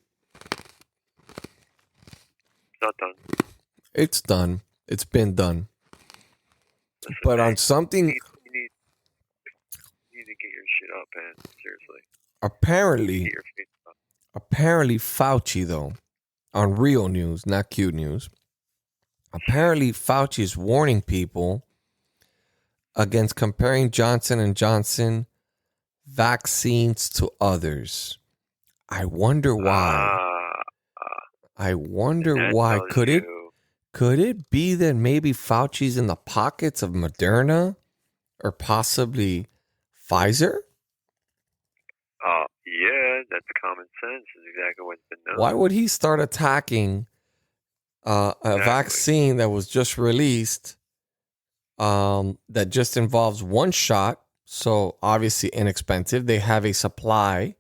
It's not done. It's done. It's been done. Listen, but on something... You need to get your shit up, man. Seriously. Apparently Fauci, though, on real news, not cute news, apparently Fauci is warning people against comparing Johnson & Johnson vaccines to others. I wonder why. Could it be that maybe Fauci's in the pockets of Moderna or possibly Pfizer? Yeah, that's common sense. Is exactly what's been known. Why would he start attacking a vaccine that was just released that just involves one shot. So obviously inexpensive. They have a supply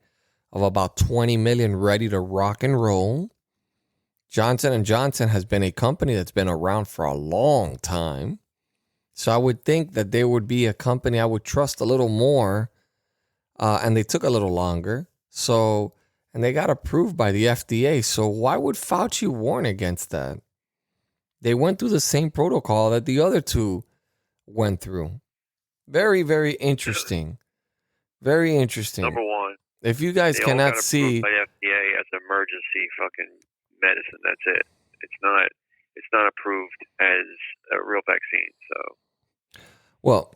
of about 20 million ready to rock and roll. Johnson & Johnson has been a company that's been around for a long time. So I would think that they would be a company I would trust a little more. And they took a little longer. So, and they got approved by the FDA. So why would Fauci warn against that? They went through the same protocol that the other two went through. Very, very interesting. Very interesting. Number one, if you guys they cannot all got see, approved by FDA as emergency fucking medicine. That's it. It's not approved as a real vaccine. So, well,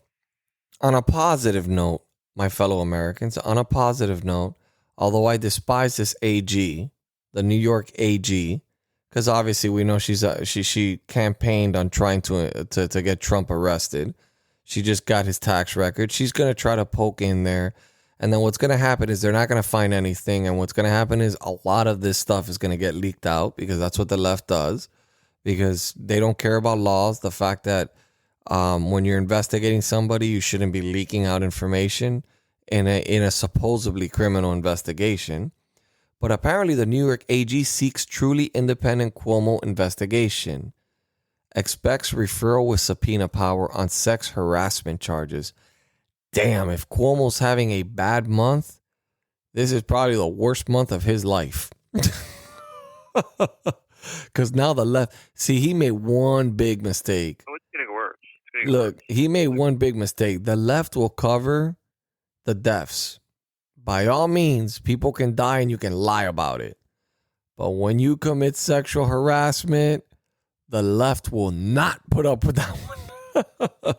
on a positive note, my fellow Americans, on a positive note, although I despise this AG, the New York AG, because obviously we know she campaigned on trying to get Trump arrested. She just got his tax record. She's going to try to poke in there. And then what's going to happen is they're not going to find anything. And what's going to happen is a lot of this stuff is going to get leaked out because that's what the left does, because they don't care about laws. The fact that when you're investigating somebody, you shouldn't be leaking out information in a supposedly criminal investigation. But apparently the New York AG seeks truly independent Cuomo investigation. Expects referral with subpoena power on sex harassment charges. Damn, if Cuomo's having a bad month, this is probably the worst month of his life. Because now the left, see, he made one big mistake. oh, it's getting worse. Look, he made one big mistake. The left will cover the deaths. By all means, people can die and you can lie about it. But when you commit sexual harassment, the left will not put up with that one.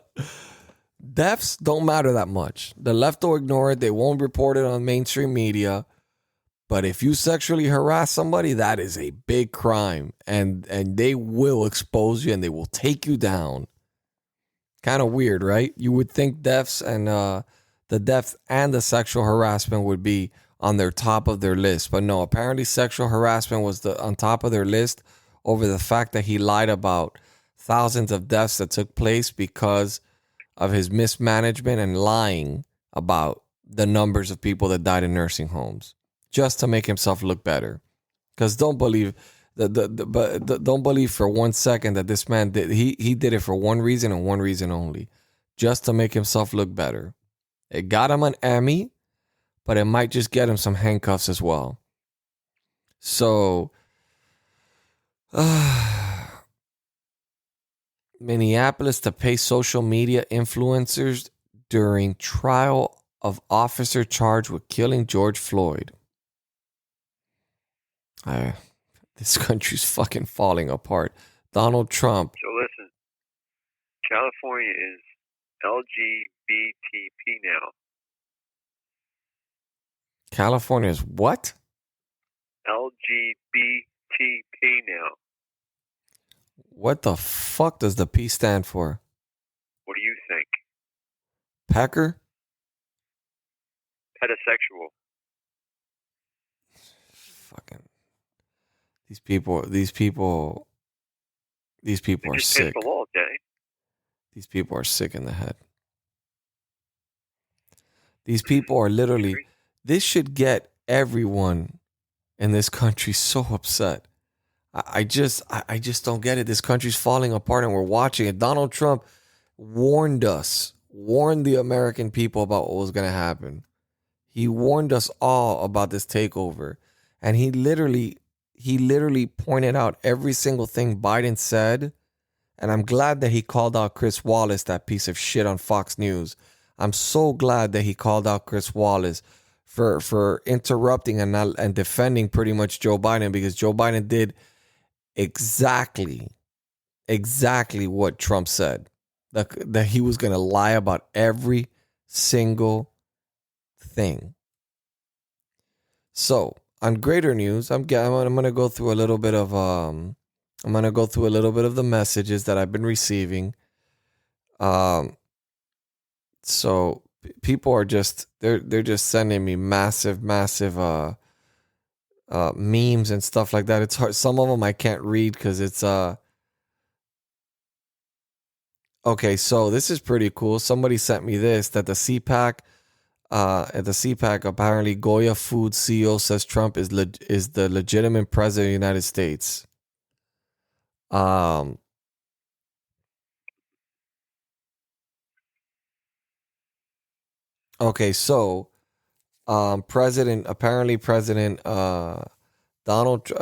Deaths don't matter that much. The left will ignore it. They won't report it on mainstream media. But if you sexually harass somebody, that is a big crime. And they will expose you and they will take you down. Kind of weird, right? You would think deaths and the death and the sexual harassment would be on their top of their list. But no, apparently sexual harassment was on top of their list over the fact that he lied about thousands of deaths that took place because of his mismanagement and lying about the numbers of people that died in nursing homes just to make himself look better. Because don't believe don't believe for 1 second that this man did. He did it for one reason and one reason only, just to make himself look better. It got him an Emmy, but it might just get him some handcuffs as well. So, Minneapolis to pay social media influencers during trial of officer charged with killing George Floyd. This country's fucking falling apart. Donald Trump. So listen, California is LGBTP now. California is what? LGBTP now. What the fuck does the P stand for? What do you think? Pecker? Pedosexual. Fucking. These people are just sick. passed the law, Jay. These people are sick in the head. These people are literally, this should get everyone in this country so upset. I just don't get it. This country's falling apart and we're watching it. Donald Trump warned the American people about what was going to happen. He warned us all about this takeover. And he literally pointed out every single thing Biden said. And I'm glad that he called out Chris Wallace, that piece of shit on Fox News. I'm so glad that he called out Chris Wallace for interrupting and defending pretty much Joe Biden, because Joe Biden did exactly what Trump said. That he was going to lie about every single thing. So, on greater news, I'm going to go through a little bit of the messages that I've been receiving. So people are just they're just sending me massive memes and stuff like that. It's hard. Some of them I can't read because it's Okay, so this is pretty cool. Somebody sent me this that the CPAC, at the CPAC, apparently Goya Food CEO says Trump is the legitimate president of the United States. Okay, so President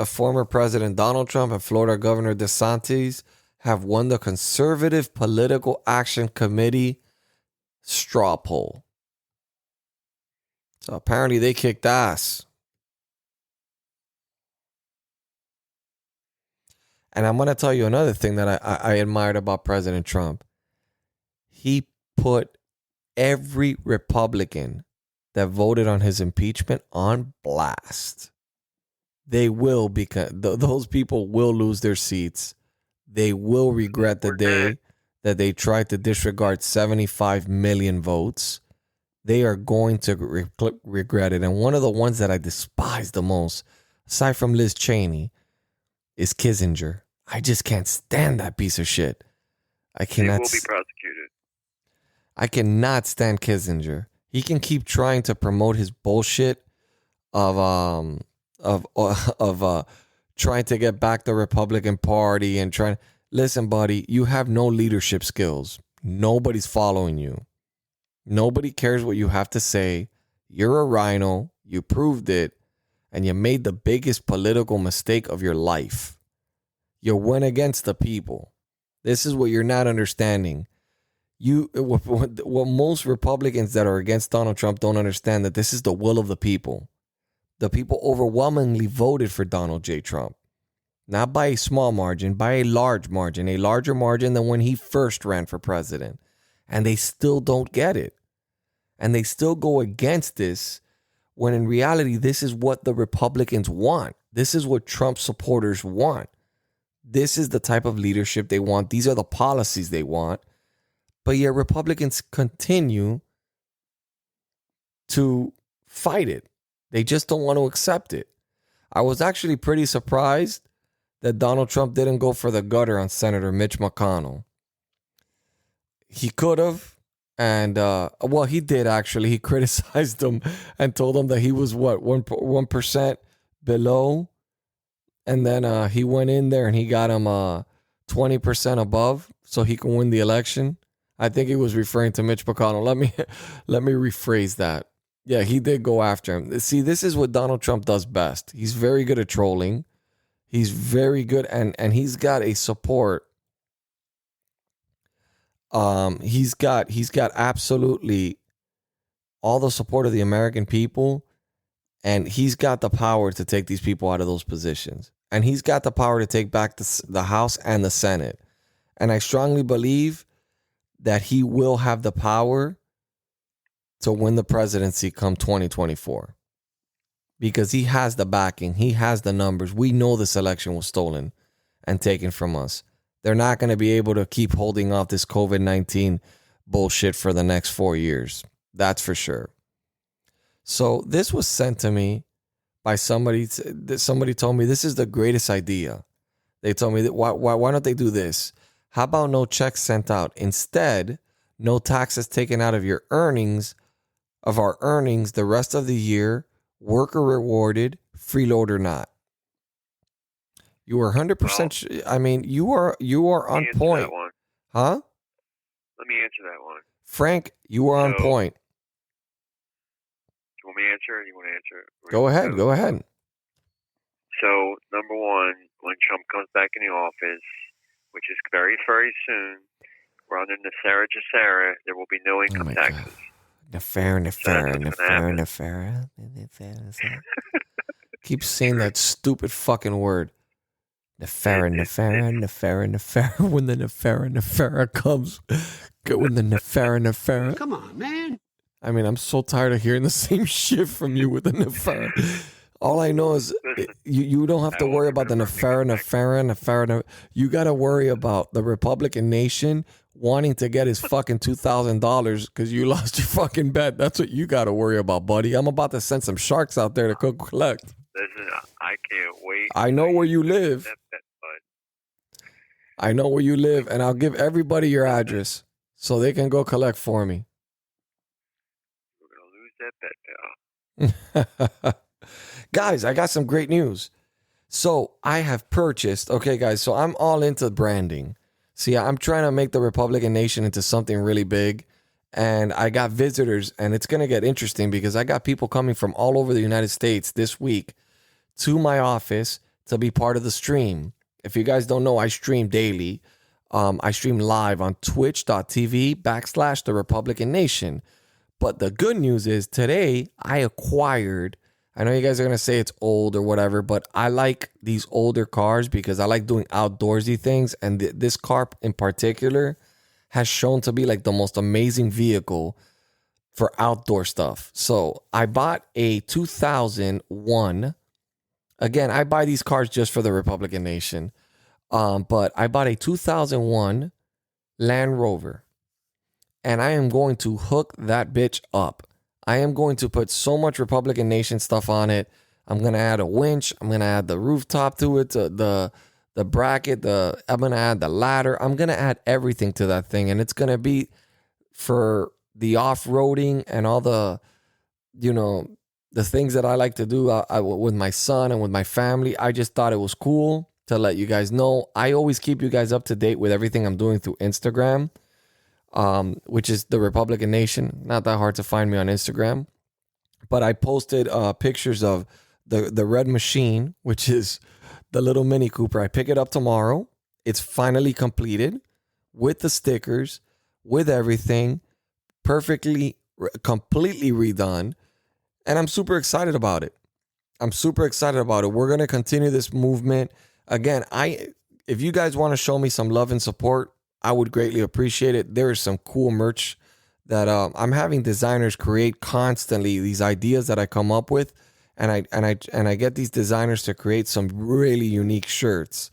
former President Donald Trump and Florida Governor DeSantis have won the Conservative Political Action Committee straw poll. So apparently they kicked ass. And I'm going to tell you another thing that I admired about President Trump. He put every Republican that voted on his impeachment on blast. They will, because those people will lose their seats. They will regret the day that they tried to disregard 75 million votes. They are going to regret it. And one of the ones that I despise the most, aside from Liz Cheney, is Kissinger. I just can't stand that piece of shit. I cannot. He will be prosecuted. I cannot stand Kissinger. He can keep trying to promote his bullshit of trying to get back the Republican Party and trying. Listen, buddy, you have no leadership skills. Nobody's following you. Nobody cares what you have to say. You're a rhino. You proved it, and you made the biggest political mistake of your life. You went against the people. This is what you're not understanding. What most Republicans that are against Donald Trump don't understand, that this is the will of the people. The people overwhelmingly voted for Donald J. Trump. Not by a small margin, by a large margin, a larger margin than when he first ran for president. And they still don't get it. And they still go against this, when in reality, this is what the Republicans want. This is what Trump supporters want. This is the type of leadership they want. These are the policies they want. But yet Republicans continue to fight it. They just don't want to accept it. I was actually pretty surprised that Donald Trump didn't go for the gutter on Senator Mitch McConnell. He could have. And, he did actually. He criticized him and told him that he was, 1% below. And then he went in there and he got him 20% above so he can win the election. I think he was referring to Mitch McConnell. Let me rephrase that. Yeah, he did go after him. See, this is what Donald Trump does best. He's very good at trolling. He's very good, and he's got a support. He's got absolutely all the support of the American people, and he's got the power to take these people out of those positions. And he's got the power to take back the House and the Senate. And I strongly believe that he will have the power to win the presidency come 2024. Because he has the backing. He has the numbers. We know this election was stolen and taken from us. They're not going to be able to keep holding off this COVID-19 bullshit for the next 4 years. That's for sure. So this was sent to me by somebody. Somebody told me this is the greatest idea. They told me that why don't they do this? How about no checks sent out? Instead, no taxes taken out of your earnings, the rest of the year, worker rewarded, freeload or not. You are 100%. I mean, you are on point. Huh? Let me answer that one. Frank, you are on point. Do you want me to answer, or you want to answer? Go ahead. So, number one, when Trump comes back in the office, which is very, very soon, we're under Nefera. There will be no income taxes. Nefera. Keep saying that stupid fucking word. Nefera. When the Nefera comes. When the Nefera. Come on, man. I mean, I'm so tired of hearing the same shit from you with the Nefera. All I know is you don't have to worry about the Nefera. You got to worry about the Republican nation wanting to get his fucking $2,000 because you lost your fucking bet. That's what you got to worry about, buddy. I'm about to send some sharks out there to go collect. Listen, I can't wait. I know where you live. I know where you live, and I'll give everybody your address so they can go collect for me. We're gonna lose that bet, pal. Guys, I got some great news. So I have purchased, okay, guys, so I'm all into branding. See, I'm trying to make the Republican Nation into something really big. And I got visitors, and it's going to get interesting because I got people coming from all over the United States this week to my office to be part of the stream. If you guys don't know, I stream daily. I stream live on twitch.tv/the Republican Nation. But the good news is today I acquired, I know you guys are going to say it's old or whatever, but I like these older cars because I like doing outdoorsy things. And this car in particular has shown to be like the most amazing vehicle for outdoor stuff. So I bought a 2001. Again, I buy these cars just for the Republican Nation. But I bought a 2001 Land Rover. And I am going to hook that bitch up. I am going to put so much Republican Nation stuff on it. I'm going to add a winch. I'm going to add the rooftop to it, the bracket. I'm going to add the ladder. I'm going to add everything to that thing. And it's going to be for the off-roading and all the, the things that I like to do with my son and with my family. I just thought it was cool to let you guys know. I always keep you guys up to date with everything I'm doing through Instagram. Which is the Republican Nation. Not that hard to find me on Instagram. But I posted pictures of the red machine, which is the little Mini Cooper. I pick it up tomorrow. It's finally completed with the stickers, with everything, completely redone. And I'm super excited about it. We're going to continue this movement. Again, if you guys want to show me some love and support, I would greatly appreciate it. There is some cool merch that I'm having designers create constantly, these ideas that I come up with, and I get these designers to create some really unique shirts.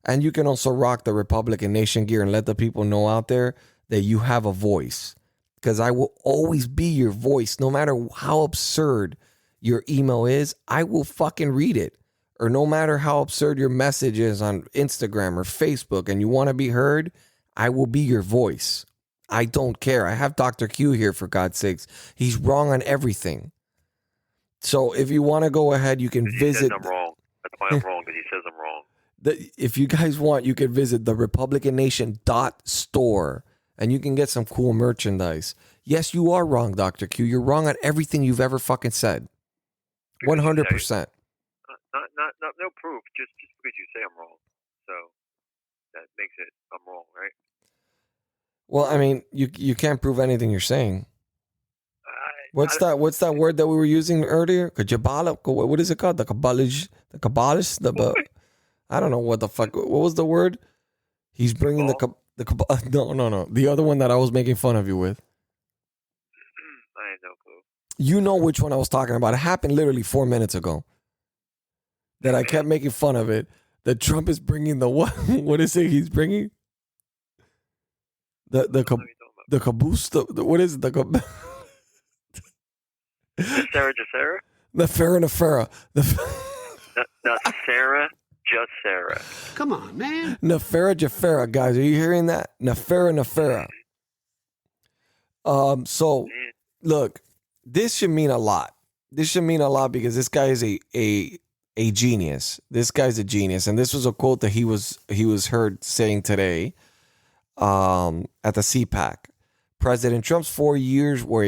And you can also rock the Republican Nation gear and let the people know out there that you have a voice, because I will always be your voice. No matter how absurd your email is, I will fucking read it. Or no matter how absurd your message is on Instagram or Facebook and you want to be heard, I will be your voice. I don't care. I have Dr. Q here, for God's sakes. He's wrong on everything. So if you want to go ahead, you can visit. He says I'm wrong. That's why I'm wrong, because he says I'm wrong. If you guys want, you can visit the republicannation.store and you can get some cool merchandise. Yes, you are wrong, Dr. Q. You're wrong on everything you've ever fucking said. 100%. No proof, just because you say I'm wrong. So that makes it I'm wrong, right? Well, I mean, you can't prove anything you're saying. What's that word that we were using earlier? Kajabala? What is it called? The Kabbalish? I don't know what the fuck. What was the word? He's bringing the no. The other one that I was making fun of you with. I had no clue. You know which one I was talking about. It happened literally 4 minutes ago. That I kept making fun of it. That Trump is bringing the what? What is it he's bringing? The caboose. What is it? The Sarah Jacera? The Farah. Not Sarah, just Sarah. Come on, man. Nefera Jafera, guys. Are you hearing that? Nefera. So, look, this should mean a lot. This should mean a lot because this guy is a genius. This guy's a genius. And this was a quote that he was heard saying today at the CPAC. President Trump's 4 years were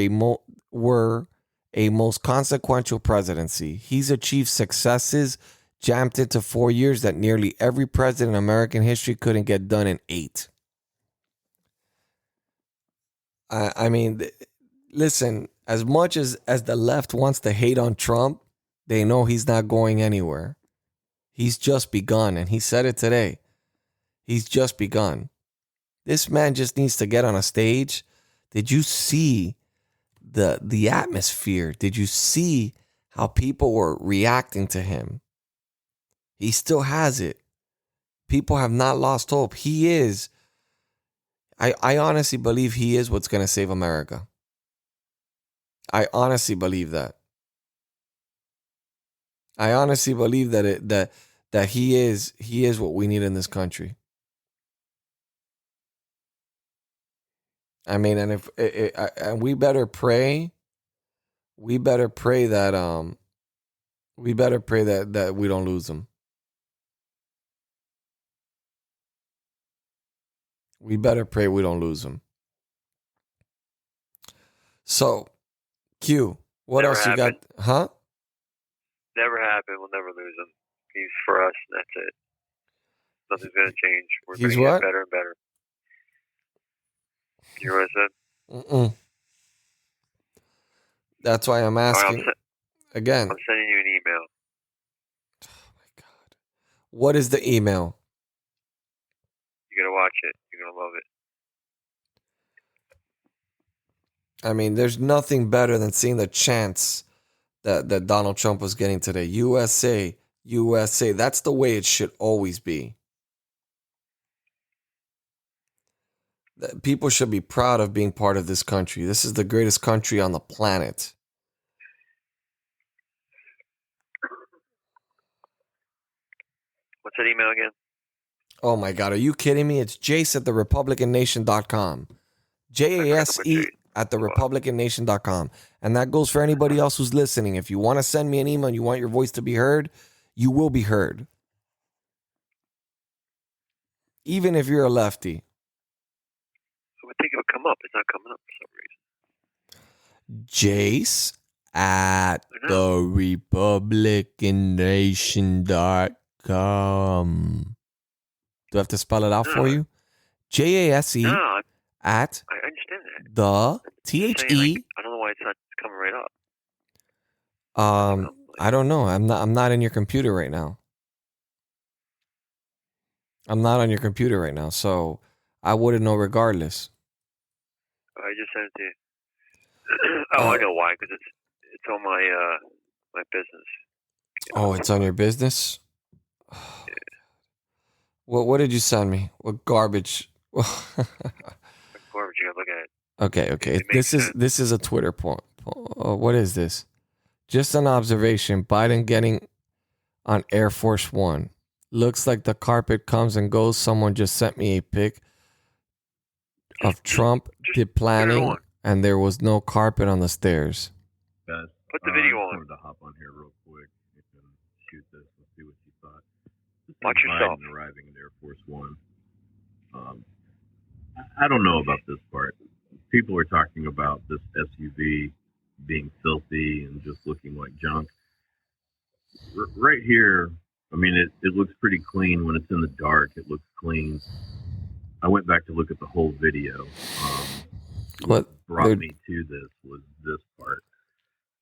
a most consequential presidency. He's achieved successes jammed into 4 years that nearly every president in American history couldn't get done in 8. I mean, listen, as much as the left wants to hate on Trump, they know he's not going anywhere. He's just begun, and he said it today. He's just begun. This man just needs to get on a stage. Did you see the atmosphere? Did you see how people were reacting to him? He still has it. People have not lost hope. He is. I honestly believe he is what's going to save America. I honestly believe that. I honestly believe that he is what we need in this country. I mean, and if and we better pray that we better pray that we don't lose them. We better pray we don't lose them. So, Q, what Never else happened. you got? Huh? Never happen. We'll never lose him. He's for us, and that's it. Nothing's going to change. We're going He's to get what? better and better. You know what I said? Mm-mm. That's why I'm asking again. I'm sending you an email. What is the email? You got to watch it. You're going to love it. I mean, there's nothing better than seeing the chants that Donald Trump was getting today. USA, USA. That's the way it should always be. People should be proud of being part of this country. This is the greatest country on the planet. What's that email again? Oh my God, are you kidding me? It's Jase at therepublicannation.com. JASE at therepublicannation.com. And that goes for anybody else who's listening. If you want to send me an email and you want your voice to be heard, you will be heard. Even if you're a lefty. I would think it would come up. It's not coming up for some reason. Jase at therepublicannation.com. Do I have to spell it out for you? JASE at I understand that. the THE. I don't know why it's not coming right up. I don't know. I'm not in your computer right now. I'm not on your computer right now, so I wouldn't know regardless. I just sent it to you. I know why, because it's on my my business. Oh, it's on your business? What did you send me? What garbage? Garbage, you gotta look at it. Okay. This is a Twitter point. What is this? Just an observation. Biden getting on Air Force One. Looks like the carpet comes and goes. Someone just sent me a pic of Trump did planning, and there was no carpet on the stairs. Guys, put the video I on. wanted to hop on here real quick and shoot this and see what you thought. Watch yourself. Biden arriving in Air Force One. I don't know about this part. People are talking about this SUV being filthy and just looking like junk. Right here, I mean, it looks pretty clean when it's in the dark. It looks clean. I went back to look at the whole video. What brought me to this was this part.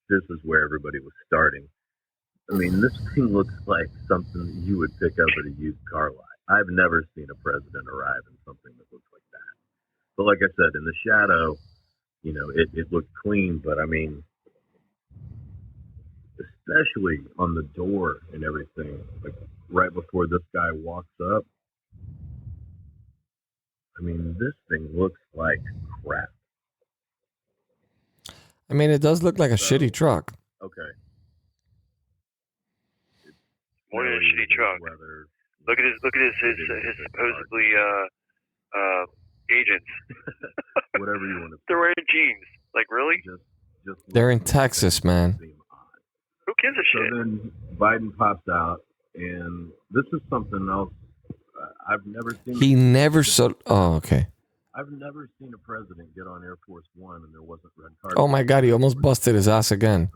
This is where everybody was starting. I mean, this thing looks like something you would pick up at a used car lot. I've never seen a president arrive in something that looks like that. But like I said, in the shadow, you know, it looked clean, but I mean, especially on the door and everything, like right before this guy walks up, I mean, this thing looks like crap. I mean, it does look like a shitty truck. Okay. More than a shitty truck. Look at his supposedly agents. Whatever you want to. They're wearing jeans. Like, really? Just They're in Texas, man. Who gives a shit? So then Biden pops out, and this is something else I've never seen. He never saw. Oh, okay. I've never seen a president get on Air Force One and there wasn't red carpet. Oh my God, he almost busted his ass again.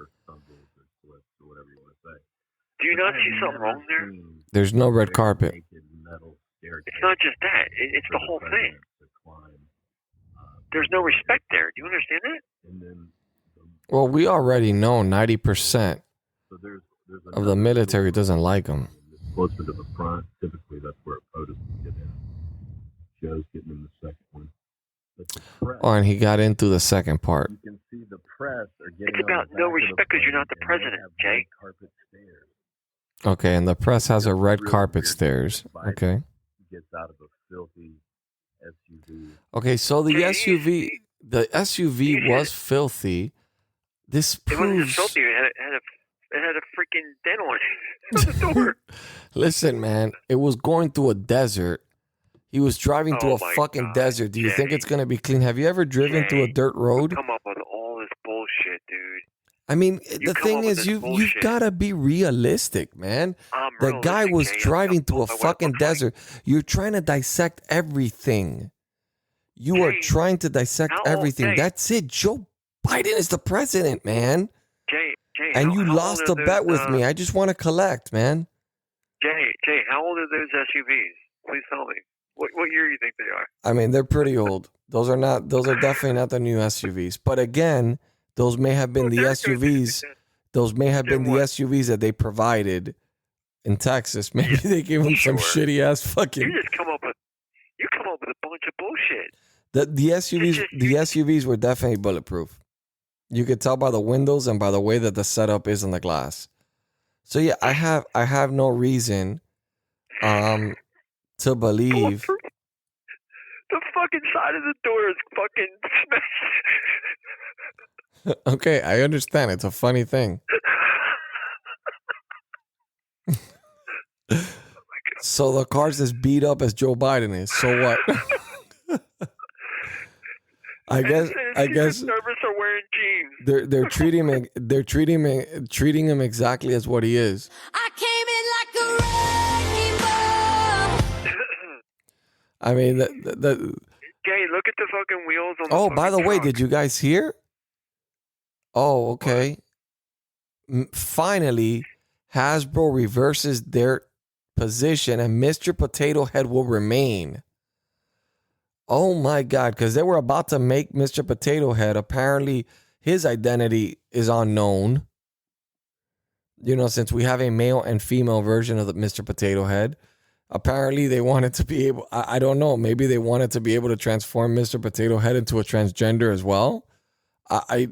Do you not see something wrong there? There's no red carpet. It's not just that. It's the whole thing. There's no respect there. Do you understand that? Well, we already know 90% of the military doesn't like him. Closer to the front, typically that's where POTUS would get in. Joe's getting in the second one. Oh, and he got into the second part. You can see the press are getting. It's about no respect because you're not the president, Jay. Okay, and the press has a red carpet stairs. Okay. Gets out of a filthy SUV. Okay, so the SUV was filthy. This It wasn't proves. just filthy. It had a freaking dent on it on the door. Listen, man, it was going through a desert. He was driving through a my fucking God, desert. Do you think Jay. it's going to be clean? Have you ever driven through a dirt road? Come up with all this bullshit, dude. I mean, the come thing up with is, this you've bullshit. got to be realistic, man. The guy realistic, was Jay. driving I'm through a what it fucking looks like. desert. You're trying to dissect everything. You are trying to dissect everything. Jay. That's it. Joe Biden is the president, man. Jay, And you how lost old the are bet those, with me. I just want to collect, man. Jay, how old are those SUVs? Please tell me. What year do you think they are? I mean, they're pretty old. Those are definitely not the new SUVs. But again, those may have been the SUVs. Those may have been the SUVs that they provided in Texas. Maybe they gave them some shitty ass fucking. You come up with a bunch of bullshit. The SUVs were definitely bulletproof. You could tell by the windows and by the way that the setup is in the glass. So yeah, I have no reason to believe. The fucking side of the door is fucking smashed. Okay, I understand. It's a funny thing. So the car's as beat up as Joe Biden is. So what? I guess nervous or wearing jeans. they're treating him exactly as what he is. I came in like a rainbow. I mean, Jay, look at the fucking wheels on the oh, by the way, truck. did you guys hear? Oh, okay. Finally, Hasbro reverses their position and Mr. Potato Head will remain. Oh my God, because they were about to make Mr. Potato Head. Apparently, his identity is unknown. You know, since we have a male and female version of the Mr. Potato Head. Apparently, they wanted to be able, I don't know, maybe they wanted to be able to transform Mr. Potato Head into a transgender as well. I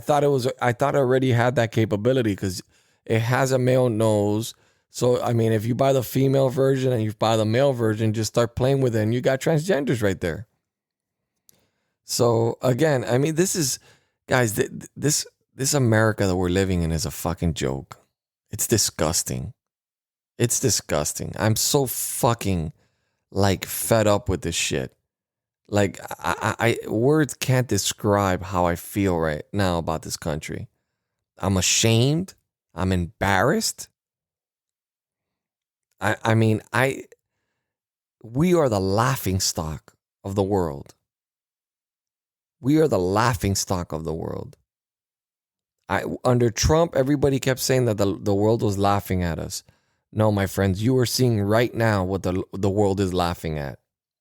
thought it already had that capability because it has a male nose. So, I mean, if you buy the female version and you buy the male version, just start playing with it and you got transgenders right there. So, again, I mean, this is, guys, this America that we're living in is a fucking joke. It's disgusting. It's disgusting. I'm so fucking, like, fed up with this shit. Like, I words can't describe how I feel right now about this country. I'm ashamed. I'm embarrassed. I mean, we are the laughingstock of the world. We are the laughingstock of the world. Under Trump, everybody kept saying that the world was laughing at us. No, my friends, you are seeing right now what the world is laughing at.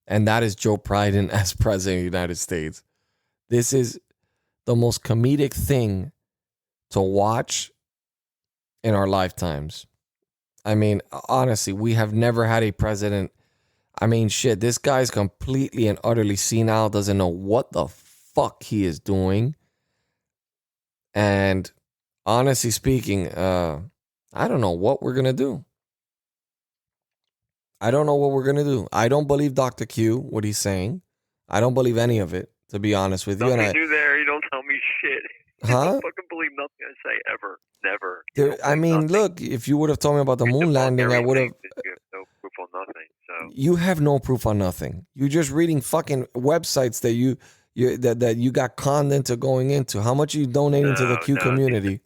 And that is Joe Biden as president of the United States. This is the most comedic thing to watch in our lifetimes. I mean, honestly, we have never had a president. I mean, shit, this guy's completely and utterly senile, doesn't know what the fuck he is doing. And honestly speaking, I don't know what we're going to do. I don't know what we're going to do. I don't believe Dr. Q, what he's saying. I don't believe any of it, to be honest with you. Nothing new there. You don't tell me shit. Huh? I don't fucking believe nothing I say ever. Never. I mean, look, if you would have told me about the moon landing, I would have. You have no proof on nothing. So You have no proof on nothing. You're just reading fucking websites that you got conned into going into. How much are you donating to the Q community?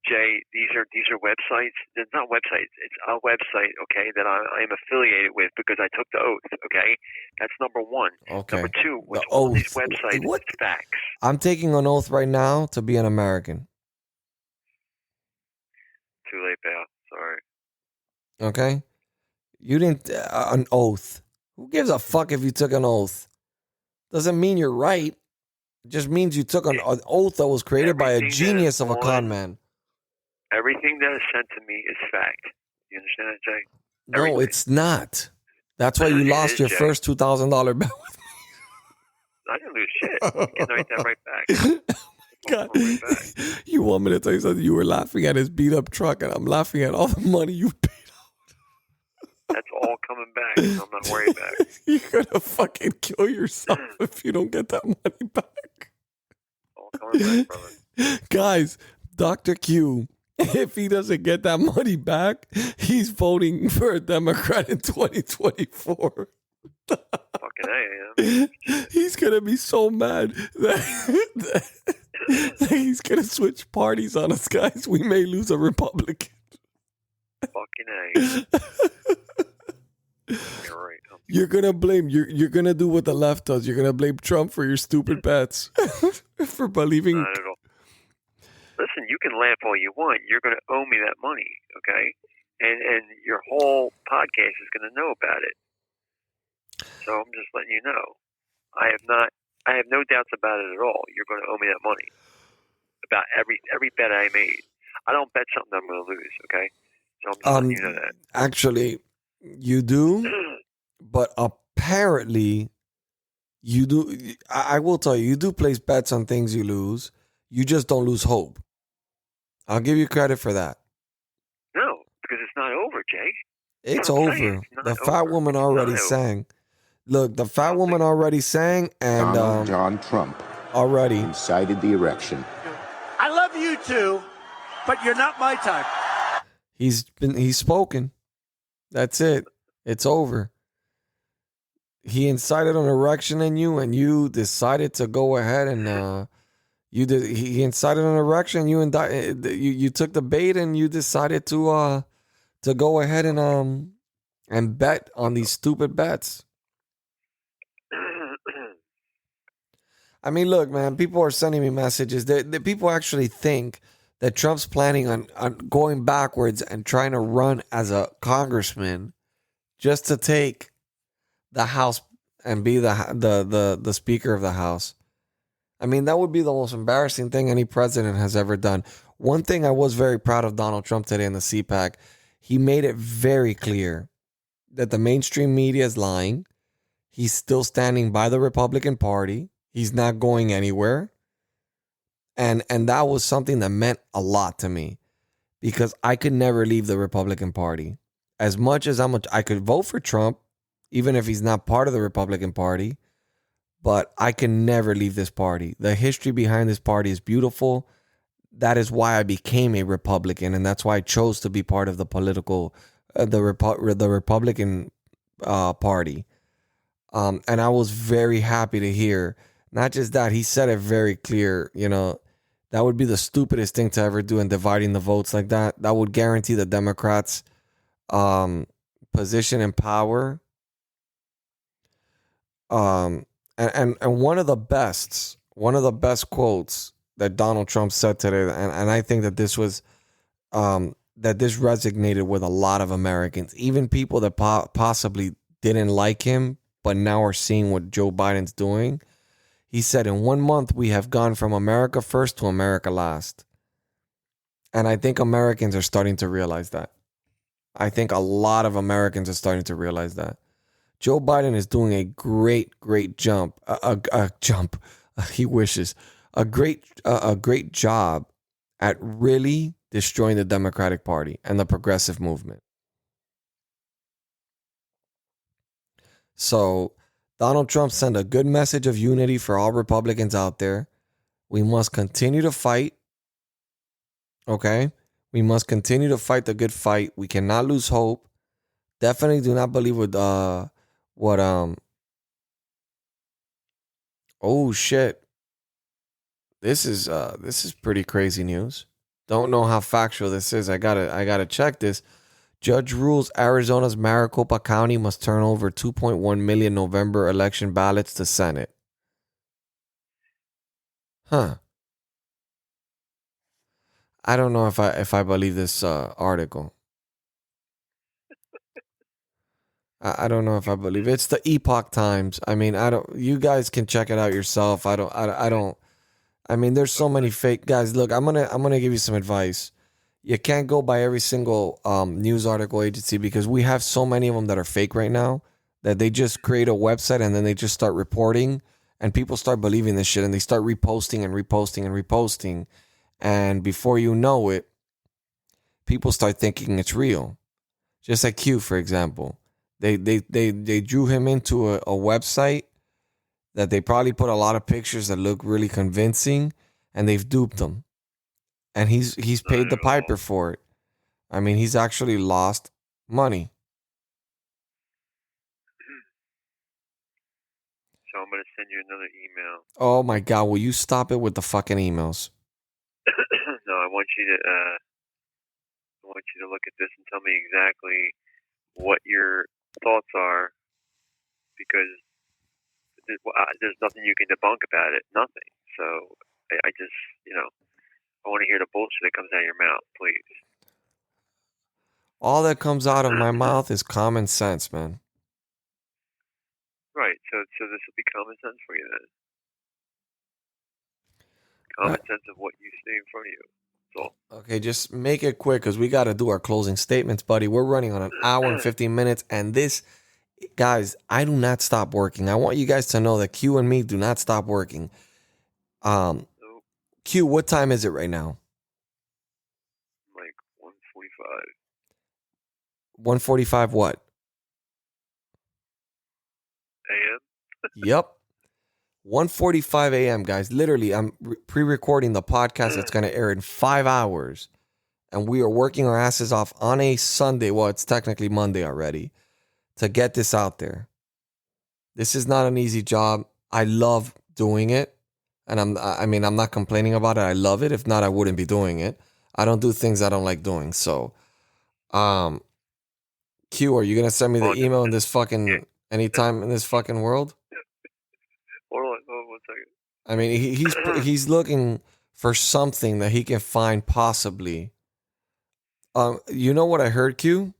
Jay, these are websites. It's not websites. It's a website, okay, that I am affiliated with because I took the oath. Okay, that's number one. Okay. Number two, with The all oath. these websites, What? it's facts. I'm taking an oath right now to be an American. Too late, pal. Sorry. Okay? You didn't, an oath. Who gives a fuck if you took an oath? Doesn't mean you're right. It just means you took an oath that was created by a genius of a con man. Everything that is sent to me is fact. You understand that, Jay? No, it's not. That's why you lost your Jay. first $2,000 bet. I didn't lose shit. You can write that right back. God, you want me to tell you something? You were laughing at his beat up truck, and I'm laughing at all the money you paid out. That's all coming back. So I'm not worried about it. You're gonna fucking kill yourself if you don't get that money back. All coming back, brother. Guys, Dr. Q if he doesn't get that money back, he's voting for a Democrat in 2024. Fucking A, yeah. He's gonna be so mad that he's gonna switch parties on us, guys. We may lose a Republican. Fucking A. You're right. You're gonna blame you're gonna do what the left does. You're gonna blame Trump for your stupid bets. For believing. Not at all. Listen, you can laugh all you want. You're going to owe me that money, okay? And your whole podcast is going to know about it. So I'm just letting you know. I have no doubts about it at all. You're going to owe me that money. About every bet I made. I don't bet something I'm going to lose, okay? So I'm just letting you know that. Actually, you do, but apparently you do. I will tell you do place bets on things you lose. You just don't lose hope. I'll give you credit for that. No, because it's not over, Jake. It's over. The fat woman already sang. Look, the fat woman already sang, and Donald John Trump already incited the erection. I love you too, but you're not my type. He's spoken. That's it. It's over. He incited an erection in you, and you decided to go ahead and he incited an erection. You took the bait, and you decided to go ahead and bet on these stupid bets. I mean, look, man, people are sending me messages. The people actually think that Trump's planning on going backwards and trying to run as a congressman just to take the House and be the Speaker of the House. I mean, that would be the most embarrassing thing any president has ever done. One thing I was very proud of Donald Trump today in the CPAC, he made it very clear that the mainstream media is lying. He's still standing by the Republican Party. He's not going anywhere. And that was something that meant a lot to me because I could never leave the Republican Party. As much as I could vote for Trump, even if he's not part of the Republican Party, but I can never leave this party. The history behind this party is beautiful. That is why I became a Republican, and that's why I chose to be part of the political, the Republican Party. And I was very happy to hear, not just that, he said it very clear, that would be the stupidest thing to ever do in dividing the votes like that. That would guarantee the Democrats' position in power. And one of the best quotes that Donald Trump said today, and I think that this was that this resonated with a lot of Americans, even people that possibly didn't like him, but now are seeing what Joe Biden's doing. He said, in 1 month, we have gone from America first to America last. And I think Americans are starting to realize that. I think a lot of Americans are starting to realize that. Joe Biden is doing a great jump. He wishes. A great job at really destroying the Democratic Party and the progressive movement. So Donald Trump sent a good message of unity for all Republicans out there. We must continue to fight. Okay? We must continue to fight the good fight. We cannot lose hope. Definitely do not believe with oh shit. This is pretty crazy news. Don't know how factual this is. I gotta check this. Judge rules Arizona's Maricopa County must turn over 2.1 million November election ballots to Senate. Huh. I don't know if I believe this article. I don't know if I believe it. It's the Epoch Times. I mean, you guys can check it out yourself. I mean, there's so many fake guys. Look, I'm gonna give you some advice. You can't go by every single news article agency because we have so many of them that are fake right now that they just create a website and then they just start reporting and people start believing this shit and they start reposting and reposting and reposting. And before you know it, people start thinking it's real. Just like Q, for example. They drew him into a website that they probably put a lot of pictures that look really convincing and they've duped him. and he's paid the piper for it. I mean, he's actually lost money. So I'm gonna send you another email. Oh my God, will you stop it with the fucking emails? No, I want you to look at this and tell me exactly what your thoughts are, because there's nothing you can debunk about it. Nothing. So I just, I want to hear the bullshit that comes out of your mouth, please. All that comes out of my mouth is common sense, man. Right. So this will be common sense for you then. Common sense of what you see in front of you. That's all. Okay, just make it quick because we got to do our closing statements, buddy. We're running on an hour and 15 minutes. And this, guys, I do not stop working. I want you guys to know that Q and me do not stop working. Q, what time is it right now? Like 1:45. 1:45 what? AM? Yep. 1:45 a.m., guys. Literally, I'm pre-recording the podcast that's going to air in 5 hours. And we are working our asses off on a Sunday. Well, it's technically Monday already, to get this out there. This is not an easy job. I love doing it. And I'm not complaining about it. I love it. If not, I wouldn't be doing it. I don't do things I don't like doing. So, Q, are you going to send me the email in this fucking, anytime in this fucking world? Hold on 1 second. I mean, he's looking for something that he can find possibly. You know what I heard, Q?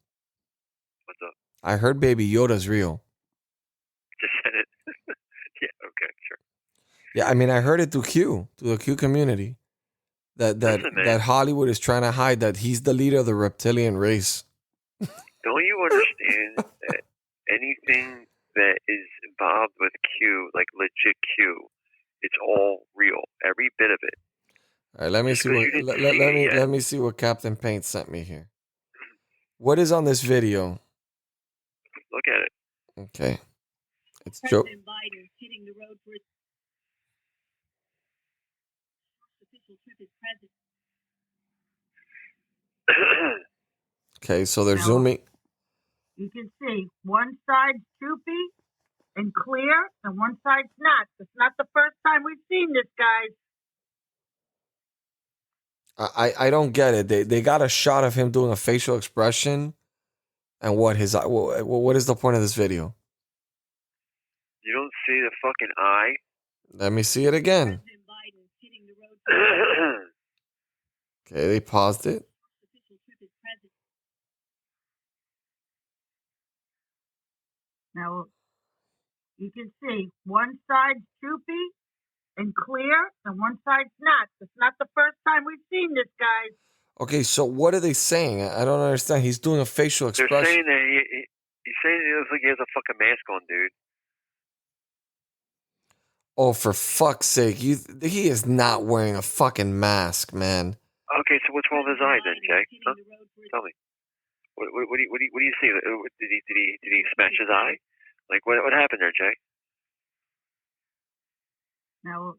What's up? I heard Baby Yoda's real. Just said it. Yeah, okay, sure. Yeah, I mean, I heard it through the Q community. That Hollywood is trying to hide that he's the leader of the reptilian race. Don't you understand that anything that is involved with Q, like legit Q, it's all real. Every bit of it. All right, let me see what Captain Paint sent me here. What is on this video? Look at it. Okay. It's Joe. Biden hitting the road for his official trip as president. Okay, so they're zooming. You can see one side's droopy and clear, and one side's not. It's not the first time we've seen this, guys. I don't get it. They got a shot of him doing a facial expression, and what is the point of this video? You don't see the fucking eye? Let me see it again. Okay, they paused it. Now, you can see one side's droopy and clear, and one side's not. It's not the first time we've seen this, guys. Okay, so what are they saying? I don't understand. He's doing a facial expression. They're saying that he's saying it looks like he has a fucking mask on, dude. Oh, for fuck's sake. He is not wearing a fucking mask, man. Okay, so what's wrong with his eye then, Jay? Huh? Tell me. What do you see? Did he smash his eye? Like what happened there, Jay? Now,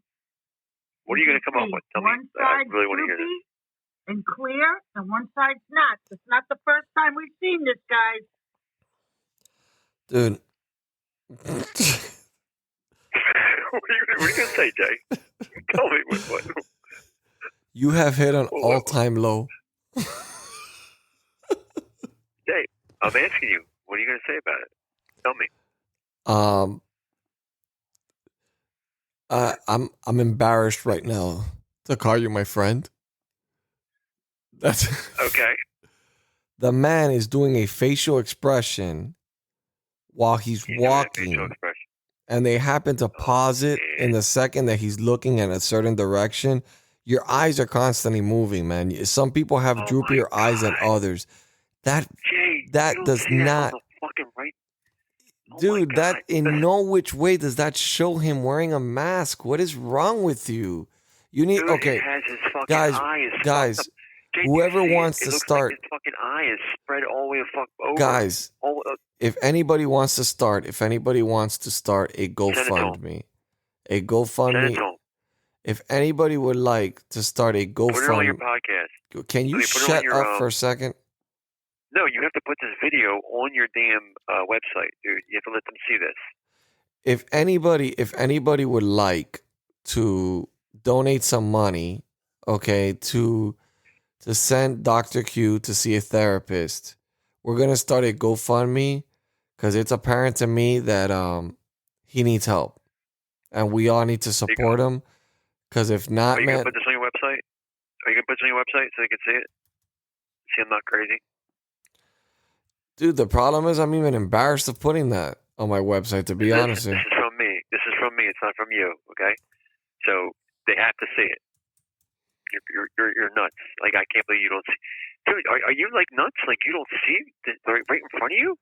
what are you going to come up with? Tell me. I really want to hear this. And clear, and one side's not. It's not the first time we've seen this, guys. Dude. What are you going to say, Jay? Tell me what. You have hit an all-time low. Jay, I'm asking you. What are you going to say about it? Tell me. I'm embarrassed right now to call you my friend. That's okay. The man is doing a facial expression while he's walking, and they happen to pause it in the second that he's looking in a certain direction. Your eyes are constantly moving, man. Some people have droopier eyes than others. That does not. Dude, that in no which way does that show him wearing a mask. What is wrong with you? You need okay, guys. Whoever wants to start, like his fucking eye is spread all the way over. Guys, if anybody wants to start a GoFundMe, If anybody would like to start a Put it on your GoFundMe, podcast. can you Put it on shut your, up for a second? No, you have to put this video on your damn website, dude. You have to let them see this. If anybody would like to donate some money, okay, to send Dr. Q to see a therapist, we're gonna start a GoFundMe because it's apparent to me that he needs help, and we all need to support him. Because if not, Are you man, gonna put this on your website? Are you gonna put this on your website so they can see it? See, I'm not crazy. dude, the problem is I'm even embarrassed of putting that on my website. To be honest, This is from me. This is from me. It's not from you. Okay, so they have to see it. You're nuts. Like, I can't believe you don't see. Dude, are you like nuts? Like, you don't see right in front of you?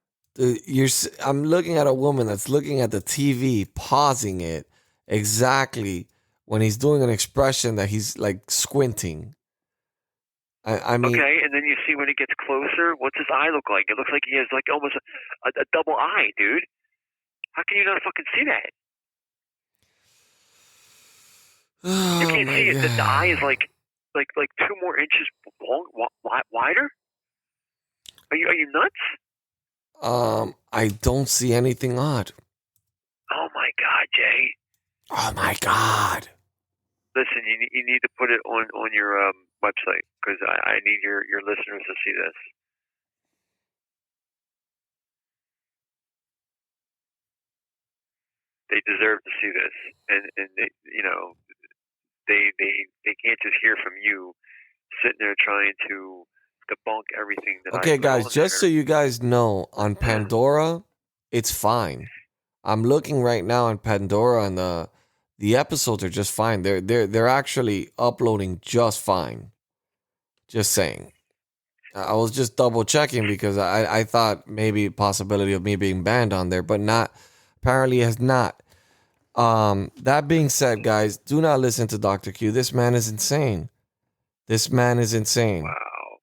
I'm looking at a woman that's looking at the TV, pausing it exactly when he's doing an expression that he's like squinting. I mean, Okay, and then you see when it gets closer, what's his eye look like? It looks like he has like almost a double eye, dude. How can you not fucking see that? You can't see it. The eye is like 2 more inches long, wider. Are you nuts? I don't see anything odd. Oh my God, Jay. Oh my God. Listen, you need to put it on your website because I need your listeners to see this. They deserve to see this, and they, they can't just hear from you sitting there trying to debunk everything that. Okay, guys, just so you guys know, on Pandora, it's fine. I'm looking right now on Pandora, and the episodes are just fine. They're actually uploading just fine. Just saying. I was just double checking because I thought maybe possibility of me being banned on there, but not. Apparently, it has not. That being said, guys, do not listen to Dr. Q. This man is insane. This man is insane. Wow.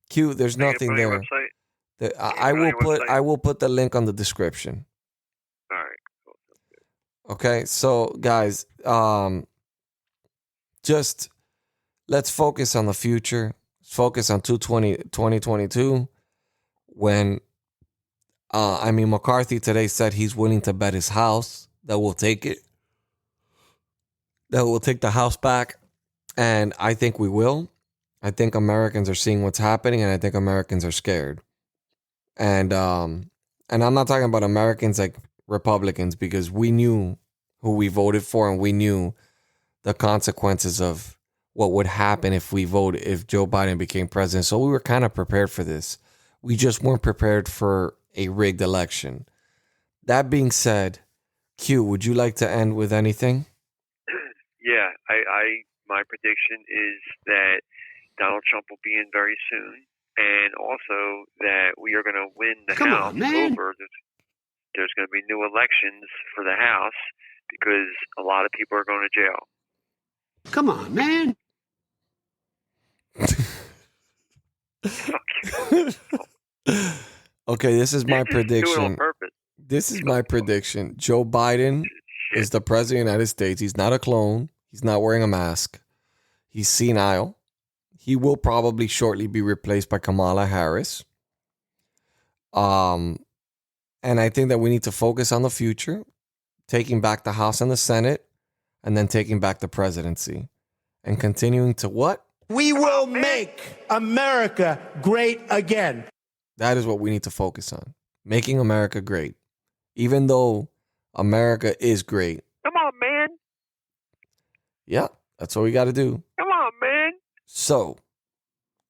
Q, there's nothing there. I will put the link on the description. All right. Cool. Okay, so guys, just let's focus on the future. Focus on 2022 when McCarthy today said he's willing to bet his house that we'll take it. That we'll take the house back. And I think we will. I think Americans are seeing what's happening, and I think Americans are scared. And I'm not talking about Americans like Republicans, because we knew who we voted for, and we knew the consequences of what would happen if Joe Biden became president. So we were kind of prepared for this. We just weren't prepared for a rigged election. That being said, Q, would you like to end with anything? Yeah, my prediction is that Donald Trump will be in very soon, and also that we are going to win the House over. There's going to be new elections for the House because a lot of people are going to jail. Come on, man. Okay, this is my Do it prediction. on purpose. This is my prediction. Joe Biden is the president of the United States. He's not a clone. He's not wearing a mask. He's senile. He will probably shortly be replaced by Kamala Harris. And I think that we need to focus on the future, taking back the House and the Senate, and then taking back the presidency. And continuing to what? We will make America great again. That is what we need to focus on. Making America great. Even though America is great. Come on, man. Yeah, that's what we got to do. Come on, man. So,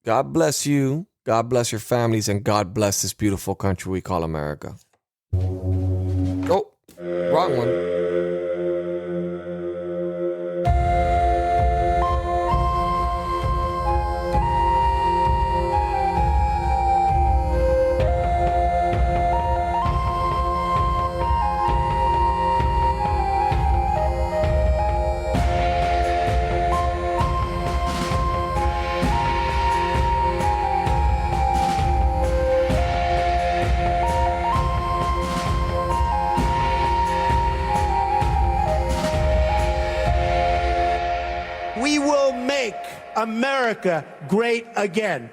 God bless you. God bless your families. And God bless this beautiful country we call America. Oh, wrong one. we will make America great again.